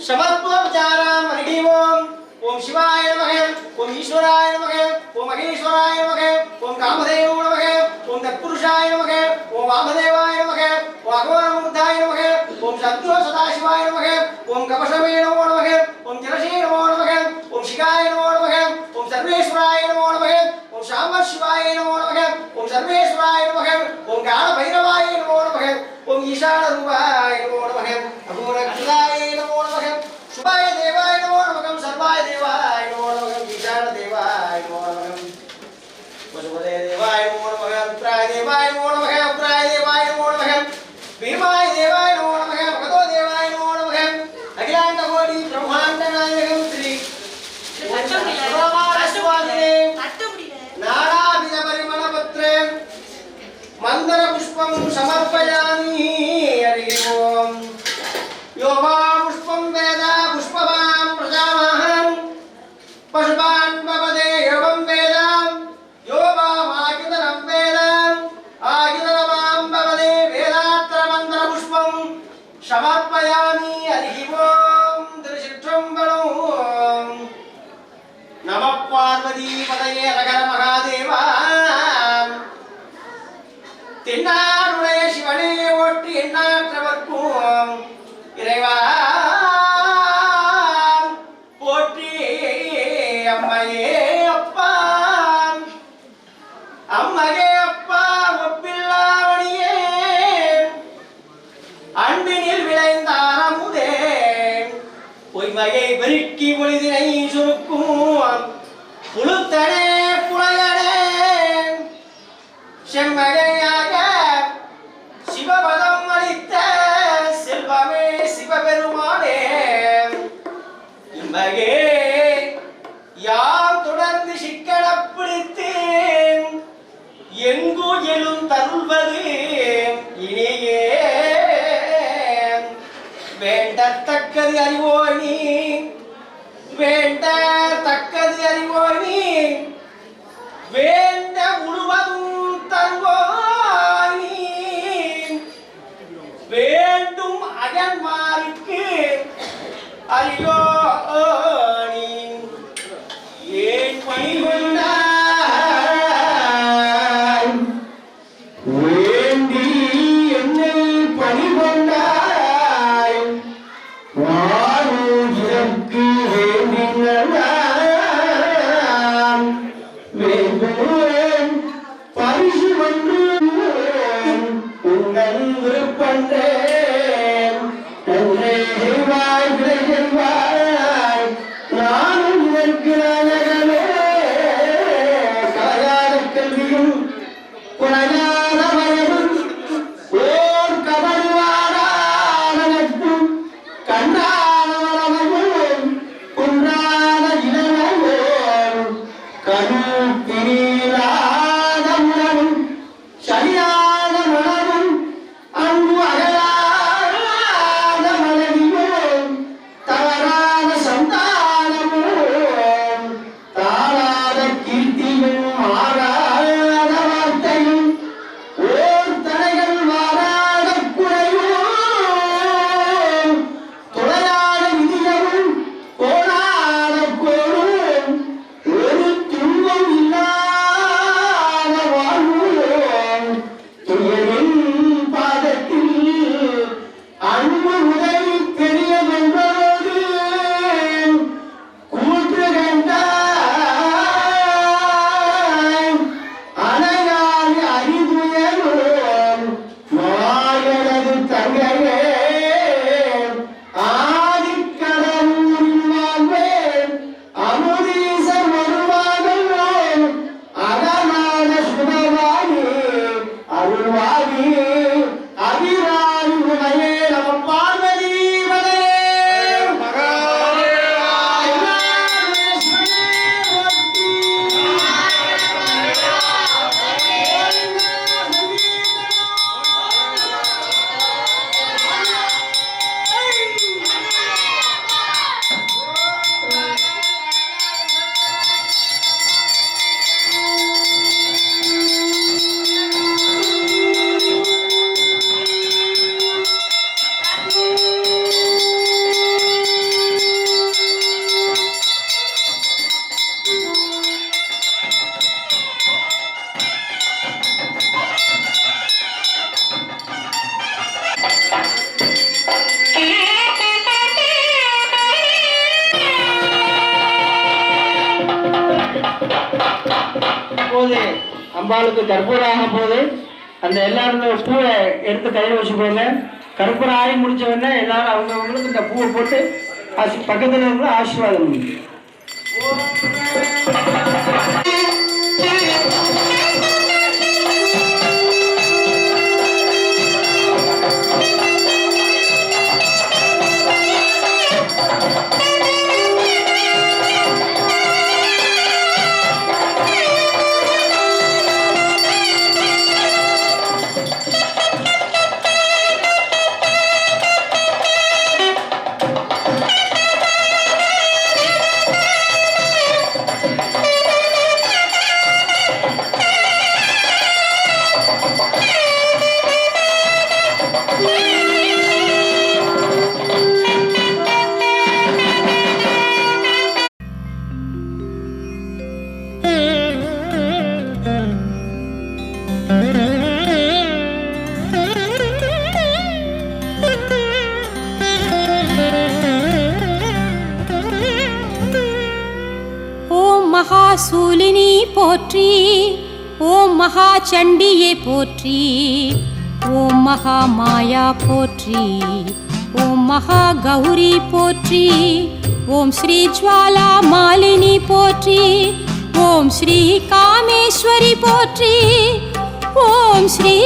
சமத்வச்சாராம் ஹரி ஓம் ஓம் சிவாய நமः ஓம் ஈஸ்வராய நமः ஓம் மகேஸ்வராய நமः ஓம் காமதேவ நமः ஓம் தத்புருஷாய நமः ஓம் வாமதேவாய நமः ஓம் அகோரமூர்த்தாய நமः ஓம் சத்யோ சதாசிவாய நமः ஓம் கபசமே நமோ நமः ஓம் ஜலசே நமோ நமः ஓம் சிகாய நமோ நமः ஓம் சர்வேஸ்வராய நமோ நமः ஓம் சாம்ப சிவாய நமோ நமः ஓம் சர்வேஸ்வராய நமः ஓம் கால பைரவாய நமோ நமः ஓம் ஈசான ரூபாய நமோ நமः அகோரகிருதாய நமோ நமः சுபாய தேவாய நமோ நமः சர்வாய தேவாய நமோ நமः ஈசான தேவாய நமோ நமः வசுபதே தேவாய நமோ நமः உத்ராய தேவாய நமோ நமः உத்ராய தேவாய நமோ நமः பீமாய தேவாய நமோ நமः பகதோ தேவாய நமோ நமः அகிலாண்ட கோடி பிரம்மாண்ட நாயகம் ஸ்ரீ ராமாரஸ்வாதினே நானாவித பரிமள பத்ரே மந்தர புஷ்பம் சமர்ப்பயாமி ஹரி ஓம் யோவா புஷ்பம் வேத புஷ்பவான் பிரஜாமஹம் பசுபான் பவதே யோகம் வேத யோவா ஆயுதனம் வேத ஆயுதனமாம் பவதே வேதாத்ர மந்திர புஷ்பம் சமர்ப்பயாமி ஹரி ஓம் திருச்சிற்றம்பலம் நம பார்வதி பதயே ரகர மகாதேவா தென்னாடுடைய சிவனே ஓட்டி எண்ணாற்றவர்க்கும் இறைவா போற்றி அம்மையே அப்பா அம்மையே அப்பா ஒப்பில்லாவணியே அன்பினில் விளைந்த அறமுதே பொய்மையை பெருக்கி பொழுதினை சுருக்கும் புழுத்தனே புலையனே செம்மகையாக சிவபதம் அளித்த செல்வமே சிவபெருமானே இம்மகே யாம் தொடர்ந்து சிக்கன பிடித்தேன் எங்கு எழும் தருள்வது இனியே வேண்டத்தக்கது அறிவோய் நீ வேண்டத்தக்கது அறிவோய் நீ வேண்ட முழுவதும் தருவோய் நீ வேண்டும் அயன்மாருக்கு அறியோ நீ ஏன் பணிகொண்டாய் வேண்டி என்னை பணிகொண்டாய் வாழும் இதற்கு வேண்டினான் வேண்டுவேன் பரிசு வந்து உங்கள் விருப்பன்றேன் ஒன்றே செய்வாய் விடை செய்வாய் நானும் இதற்கு நாயகமே கலையாத கல்வியும் குறையாத வயதும் ஓர் கபடுவாரான நட்பும் கண்ணான வளமையும் குன்றாத இளமையும் கரு பிரியாத உணவும் சரியான மனமும் அன்பு அகலாத மனைவியும் தவறாத சந்தானமும் தாழாத கீர்த்தியும் மாறாத வார்த்தையும் போது அம்பாளுக்கு கற்பூரம் ஆகும் போது அந்த எல்லாருமே பூவை எடுத்து கையில் வச்சுக்கோங்க. கற்பூரம் ஆகி முடிச்ச உடனே எல்லாரும் அவங்கவுங்களுக்கு இந்த பூவை போட்டு பக்கத்தில் இருந்து ஆசீர்வாதம் பண்ணுங்க. மகாசூலினி போற்றி, ஓம் மகா சண்டியே போற்றி, ஓம் மகா மாயா போற்றி, ஓம் மகா கௌரி போற்றி, ஓம் ஸ்ரீ ஜுவாலா மாலினி போற்றி, ஓம் ஸ்ரீ காமேஸ்வரி போற்றி, ஓம் ஸ்ரீ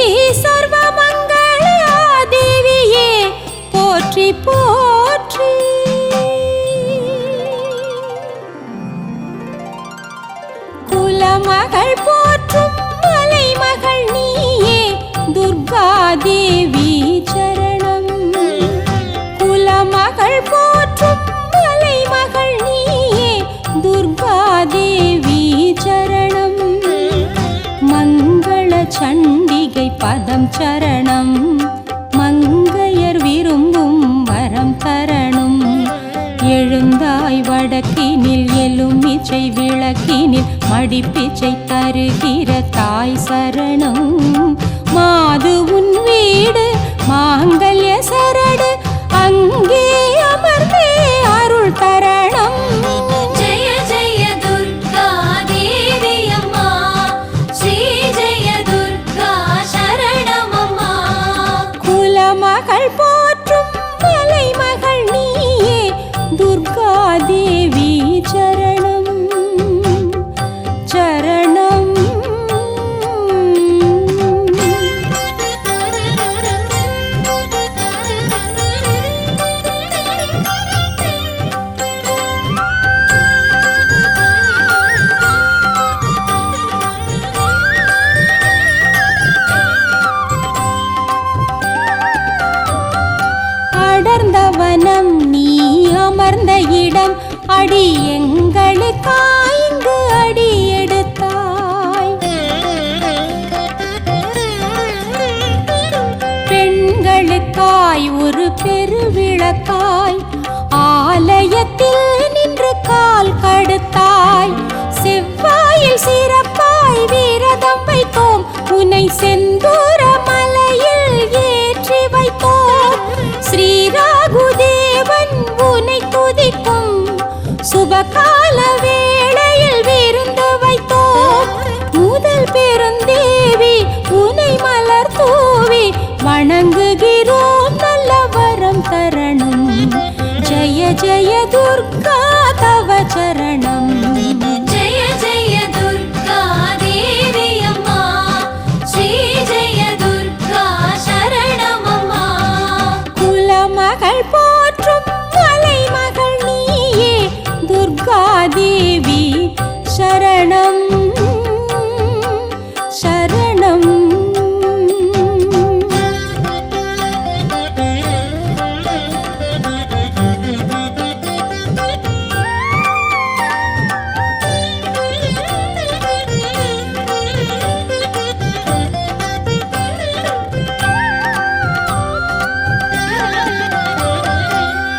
சர்வமங்கள தேவியே போற்றி போற்றி. குலமகள் போற்றும் மலைமகள் நீயே துர்கா தேவி சரணம். குலமகள் போற்றும் மலைமகள் நீயே துர்கா தேவி சரணம். மங்கள சண்டிகை பதம் சரணம், மங்கையர் விரும்பும் வரம் தரணும். எழுந்தாய் வடக்கினில் எலுமிச்சை விளக்கினில் மடிப்பிச்சை தருகிற தாய் சரணம். மாது உன் வீடு மாங்கல்ய சரடு, அங்கே அமர்ந்தே அருள் தரணம். ஜெய ஜெய துர்கா தேவி அம்மா, ஸ்ரீ ஜெய துர்கா சரணமம்மா. குலமகள் போற்றும் மலைமகள் நீயே துர்கா தேவி சரணம் சரணம். அடர்ந்த வனம் நீ அமர்ந்த இடம், அடி எங்களுக்காய் இங்கு அடி எடுத்தாய். பெண்களுக்காய் ஒரு பெருவிளக்காய் ஆலயத்தில் நின்று கால் கடுத்தாய். செவ்வாயில் சிறப்பாய் விரதம் வைத்தோம், உன்னை செந்தூர மலையில் ஏற்றி வைத்தோம். ஸ்ரீராகுதேவன் உன்னை துதிக்கும் சுபகால வேளையில் விருந்து வைத்தோம். முதல் பெருந்தேவி உன்னை மலர் தூவி வணங்குகிறோம், நல்ல வரம் தரணும். ஜெய ஜெய துர்கா தவ சரணம். ஜெய ஜெய துர்கா தேவி அம்மா, ஸ்ரீ ஜெய துர்கா சரணமம்மா. குலமகள் போற்றும் மலைமகள் நீயே துர்கா தேவி சரணம் சரணம்.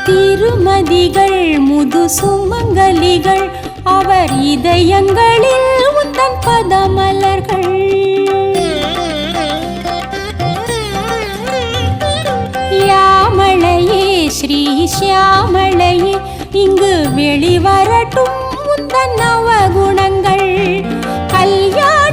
திருமதிகள் முது சுமங்கலிகள், அவர் இதயங்களில் உந்தன் பதமலர்கள். யாமளையே ஸ்ரீ சியாமளையே, இங்கு வெளிவரட்டும் உந்தன் நவகுணங்கள். கல்யாண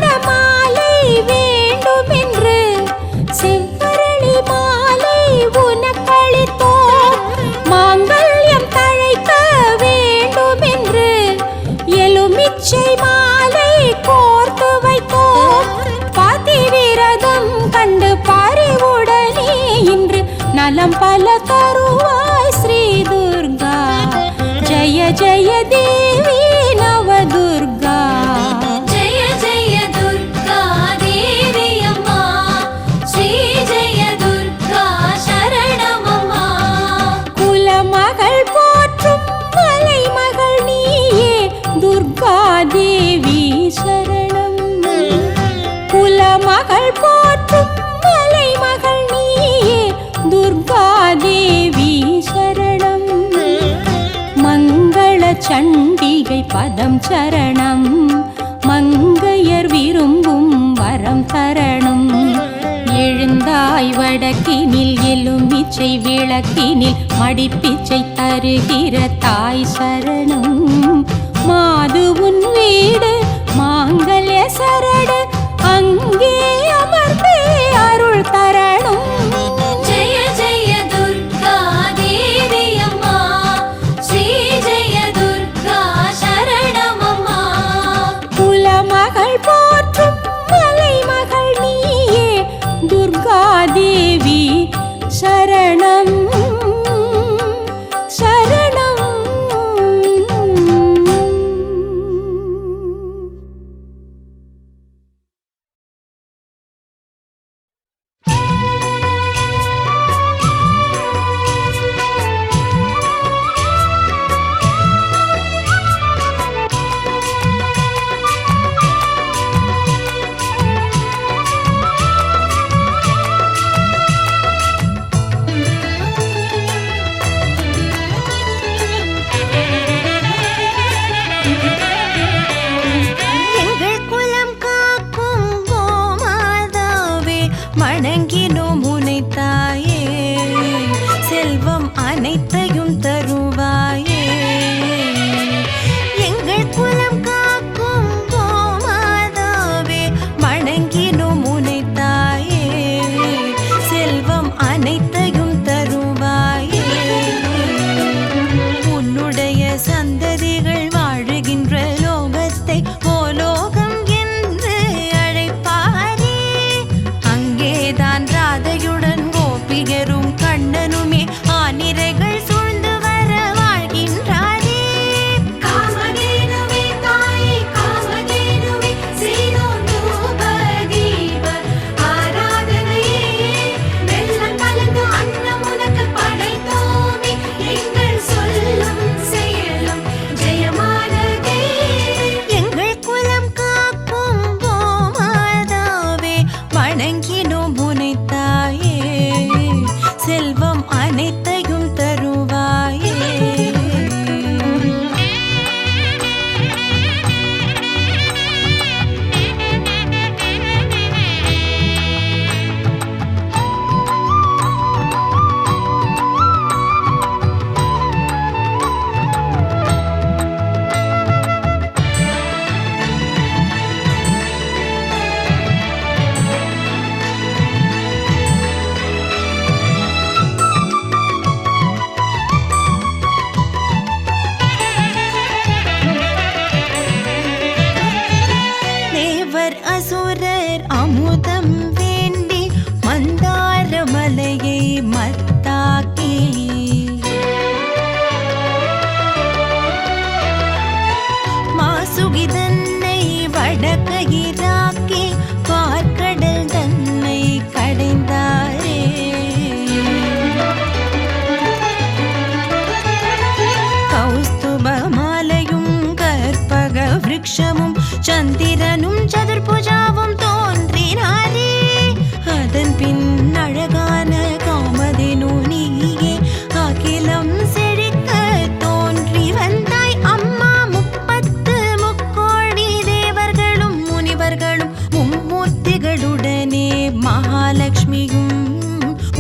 கண்டு பறிவுடனே இன்று நலம் பல தருவாய் ஸ்ரீ துர்கா. ஜய ஜய தேவி நவதுர்கா. ஜெய ஜெய துர்கா தேவி அம்மா, ஸ்ரீ ஜெய துர்கா சரணமம்மா. குலமகள் போற்றும் மலைமகள் நீயே துர்கா தேவி சரணம். குலமகள் போற்றும் மலைமகள் நீயே துர்கா தேவி சரணம். மங்கள சண்டிகை பதம் சரணம். மங்கையர் விரும்பும் வரம் தரணும். எழுந்தாய் வடக்கினில் எலுமிச்சை விளக்கினில் மடிப்பிச்சை தருகிற தாய் சரணம். மாது உன் வீடு மாங்கல்ய சரடு அங்கே அமர்ந்தே அருள் தரணும். ஜெய ஜெய துர்கா தேவி அம்மா, ஸ்ரீ ஜெய துர்கா சரணமம்மா. குலமகள் போற்றும் மலைமகள் நீயே துர்கா தேவி சரணம் சரணம். எங்கள் குலம் காக்கும் கோமாதாவே, வணங்கினோம் உனை தாயே, செல்வம் அனைத்தையும் தருவாயே. எங்கள் குலம் காக்கும் கோமாதாவே, வணங்கினோம் உனை தாயே, செல்வம் அனைத்தையும் தருவாயே. உன்னுடைய சந்ததிகள் வாழுகின்ற லோகத்தை ஓலோகம் என்று அழைப்பாரே. அங்கேதான் ராதையுடன் கோபிகரும் கண்ணனுமே ஆனிரைகள் சூழ்ந்து வர வாழ்கின்றாரே. காமதேனுவே தாயே காமதேனுவே, செய்தோம் தூப தீப ஆராதனையே. வெள்ளம் கலந்து அன்னம் உனக்கு படைத்தோமே, எங்கள் சொல்லும் செயலும் ஜெயமானதே. எங்கள் குலம் காக்கும் கோமாதாவே, வணங்கினோம் உனை தாயே, செல்வம் அனைத்தையும் தருவாயே. தேவர் அசுரர் அமுதம் வேண்டி மந்தார மலையை மத்தாக்கி, மாசுகி தன்னை வடக்கயிராக்கி, பார்க்கடல் தன்னை கடைந்தாரே. கௌஸ்துப மாலையும் கற்பக விருட்சமும் சந்திரனும் சதுர்புஜாவும் தோன்றினாரே. அதன் பின் அழகான காமதேனு நீயே அகிலம் செழிக்க தோன்றி வந்தாய் அம்மா. 30 முக்கோடி தேவர்களும் முனிவர்களும் மும்மூர்த்திகளுடனே மகாலட்சுமியும்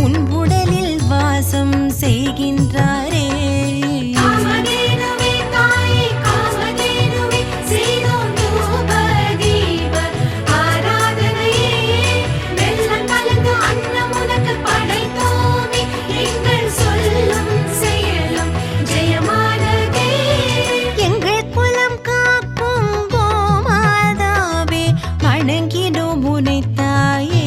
உன் உடலில் வாசம் செய்கின்றாரே. காமதேனுவே தாயே காமதேனுவே, செய்தோம் தூப தீப ஆராதனையே. வெள்ளம் கலந்து அன்னம் உனக்கு படைத்தோமே, எங்கள் சொல்லும் செயலும் ஜெயமானதே. எங்கள் குலம் காக்கும் கோமாதாவே, வணங்கினோம் உனை தாயே,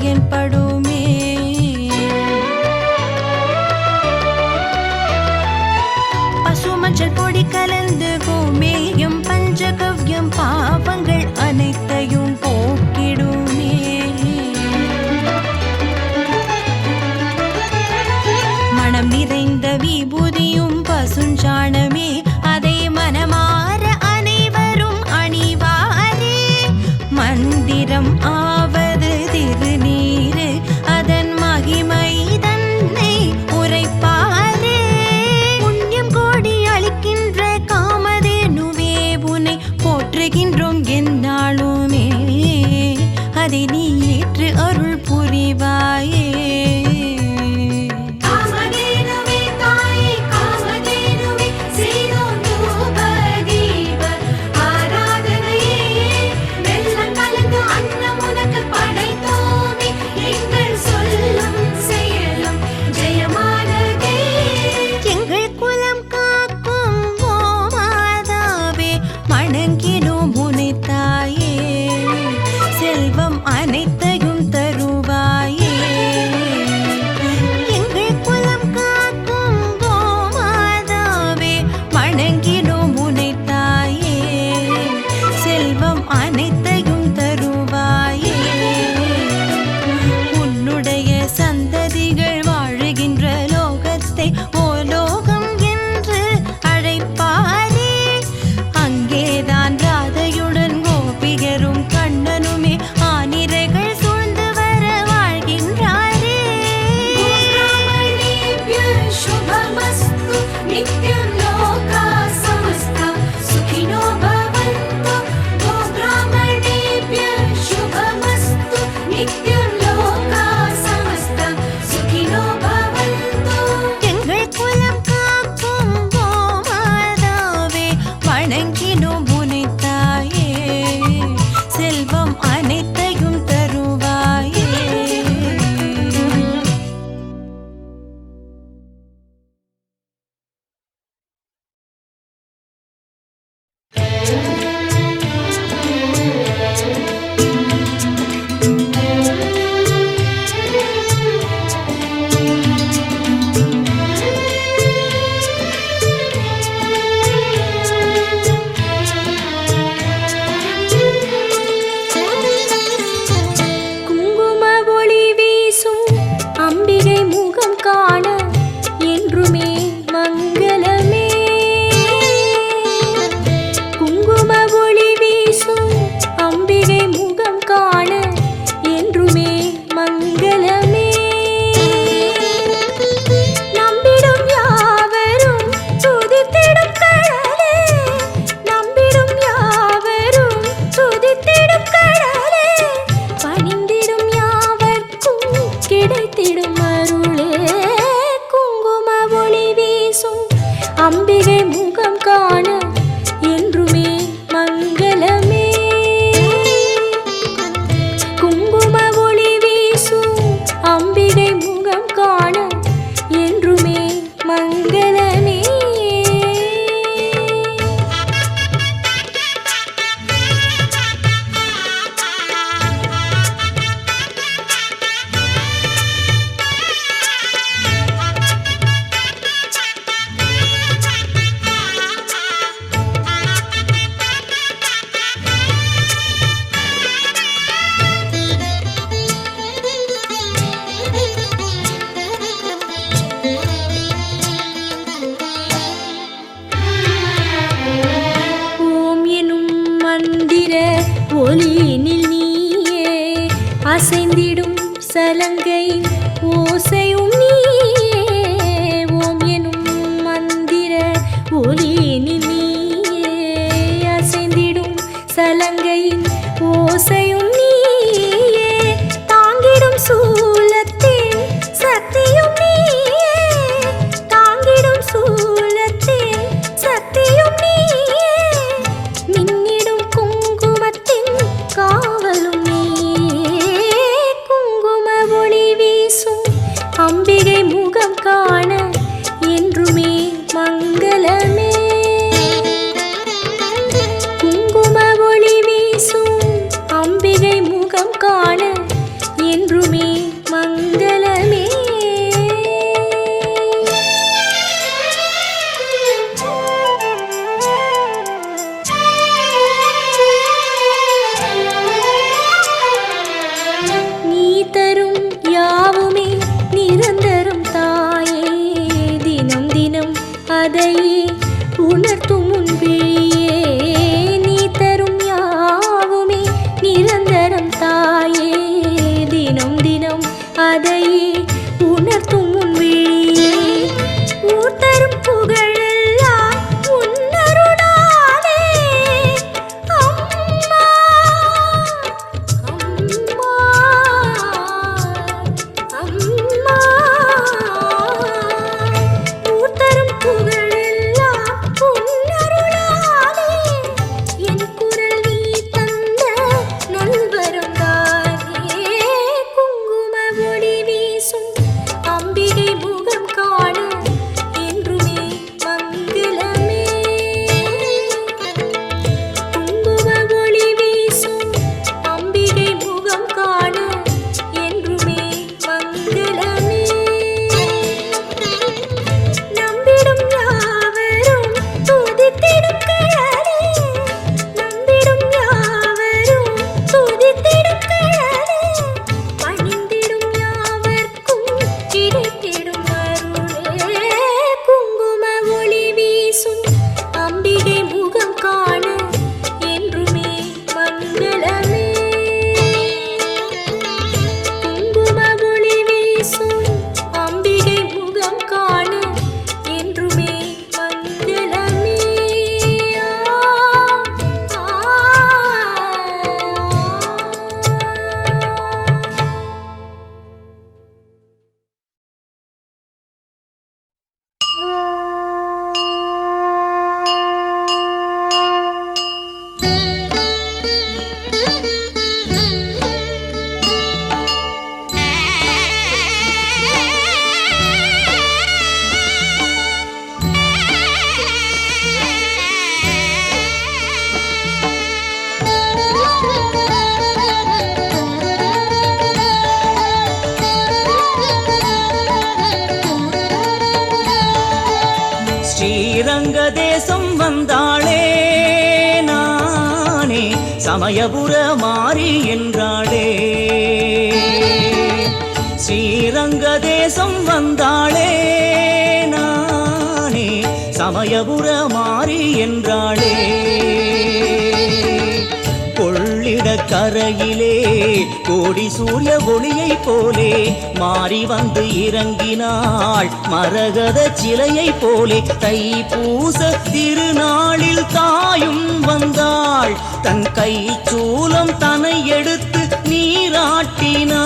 பயன்படுமே. பசுமஞ்சள் பொடி கலந்து கோமேயம் பஞ்சகவ்யம் பாவங்கள் அனைத்தையும் போக்கிடுமே. மனம் நிறைந்த விபூதியும் பசுஞ்சாணமே, அதை மனமாற அனைவரும் அணிவாரே. மந்திரம் ஆவது திருநீரு, அதன் மகிமை தன்னை உரைப்பாரே. புண்ணியம் கோடி அளிக்கின்ற காமதேனுவே, உன்னை போற்றுகின்றோம் எந்நாளுமே. அதை நீ ஏற்று அருள் புரிவாயே. காமதேனுவே தாயே காமதேனுவே செய்தோம் தூப தீப ஆராதனையே. வெல்லம் கலந்து அன்னம் உனக்கு படைத்தோமே. எங்கள் சொல்லும் செயலும் ஜெயமானதே. எங்கள் குலம் காக்கும் ஓமாதாவே, வணங்கினோம் உனை தாயே. செல்வம் அனைத்தையும் தருவாயே. எங்கள் குலம் காக்கும் ஓமாதாவே, வணங்கினோம் உனை தாயே. செல்வம் அனைத்தையும் தருவாயே. உன்னுடைய சந்ததிகள் வாழுகின்ற லோகத்தை ஓலோகம் என்று அழைப்பாரே. அங்கேதான் ராதையுடன் கோபிகரும் கண்ணனுமே ஆனிரைகள் சூழ்ந்து வர வாழ்கின்றாரே. ब्राह्मणेभ्यः शुभमस्तु नित्यं लोकाः समस्ताः सुखिनो भवन्तु. ब्राह्मणेभ्यः शुभमस्तु नित्यं लोकाः समस्ताः सुखिनो भवन्तु. எங்கள் குலம் காக்கும் கோமாதாவே, வணங்கினோம் உனை தாயே. செல்வம் அனைத்தையும் தருவாயே. குங்கும ஒளி வீசும் அம்பிகை முகம் காண என்றுமே மங்களமே. குங்கும ஒளி வீசும் அம்பிகை முகம் காண என்றுமே மங்களமே. நம்பிடும் யாவரும் துதித்திடும் கடலே, நம்பிடும் யாவரும் துதித்திடும் கடலே, பணிந்திடும் யாவர்க்கும் கிடைத்திடும் அருளே. குங்கும ஒளி வீசும் அம்பிகை முகம் காண என்றுமே மங்களமே. குங்கும ஒளி வீசும் அம்பிகை முகம் காண என்றுமே மங்களமே. ஓம் எனும் மந்திர ஒலியினில் நீயே, அசைந்திடும் சலங்கை ஓசையும் நீயே. ஓம் எனும் மந்திர ஒலியினில் நீயே, அசைந்திடும் சலங்கையின் ஓசையும் நீயே. தாங்கிடும் சூலத்தின் சக்தியும் நீயே, தாங்கிடும் சூலத்தின் சக்தியும் நீயே. மின்னிடும் குங்குமத்தின் காவலும் நீயே. குங்கும ஒளி வீசும் அம்பிகை முகம் காண என்றுமே மங்களமே. குங்கும ஒளி வீசும் அம்பிகை முகம் காண என்றுமே மங்களமே. நீ தரும் யாவுமே நிரந்தரம் தாயே, தினம் தினம் அதையே உணர்த்தும் உன் விழியே. நீ தரும் யாவுமே நிரந்தரம் தாயே, தினம் தினம் அதையே உணர்த்தும் உன் விழியே. ஊர் தரும் புகழெல்லாம் உன்னருளாலே அம்மா, அம்மா, அம்மா. ஊர் தரும் புகழெல்லாம் உன்னருளாலே, என் குரல் நீ தந்த நல்வரம் தானே. குங்கும ஒளி வீசும் அம்பிகை முகம் காண என்றுமே மங்களமே. குங்கும ஒளி வீசும் அம்பிகை முகம் காண என்றுமே மங்களமே. நம்பிடும் யாவரும் துதித்திடும் கழலே, நம்பிடும் யாவரும் துதித்திடும் கழலே, பணிந்திடும் யாவர்க்கும் கிடைத்திடும் அருளே. குங்கும ஒளி வீசும் அம்பிகை முகம் காண என்றுமே மங்களமே. குங்கும ஒளி வீசும் அம்பிகை முகம் காண என்றுமே மங்களமே. ஸ்ரீரங்க தேசம் வந்தாளே நானே, சமயபுர மாறி என்றாளே. ஸ்ரீரங்க தேசம் வந்தாளே நானே, சமயபுர மாறி என்றாளே. கொள்ளிட கரையிலே கோடி சூரிய ஒளியை போலே மாறி வந்து இறங்கினாள் மரகத சிலையை போலே. தைப்பூச திருநாளில் தாயும் வந்தாள், தன் கை சூலம் தன்னை எடுத்து நீராட்டினாள்.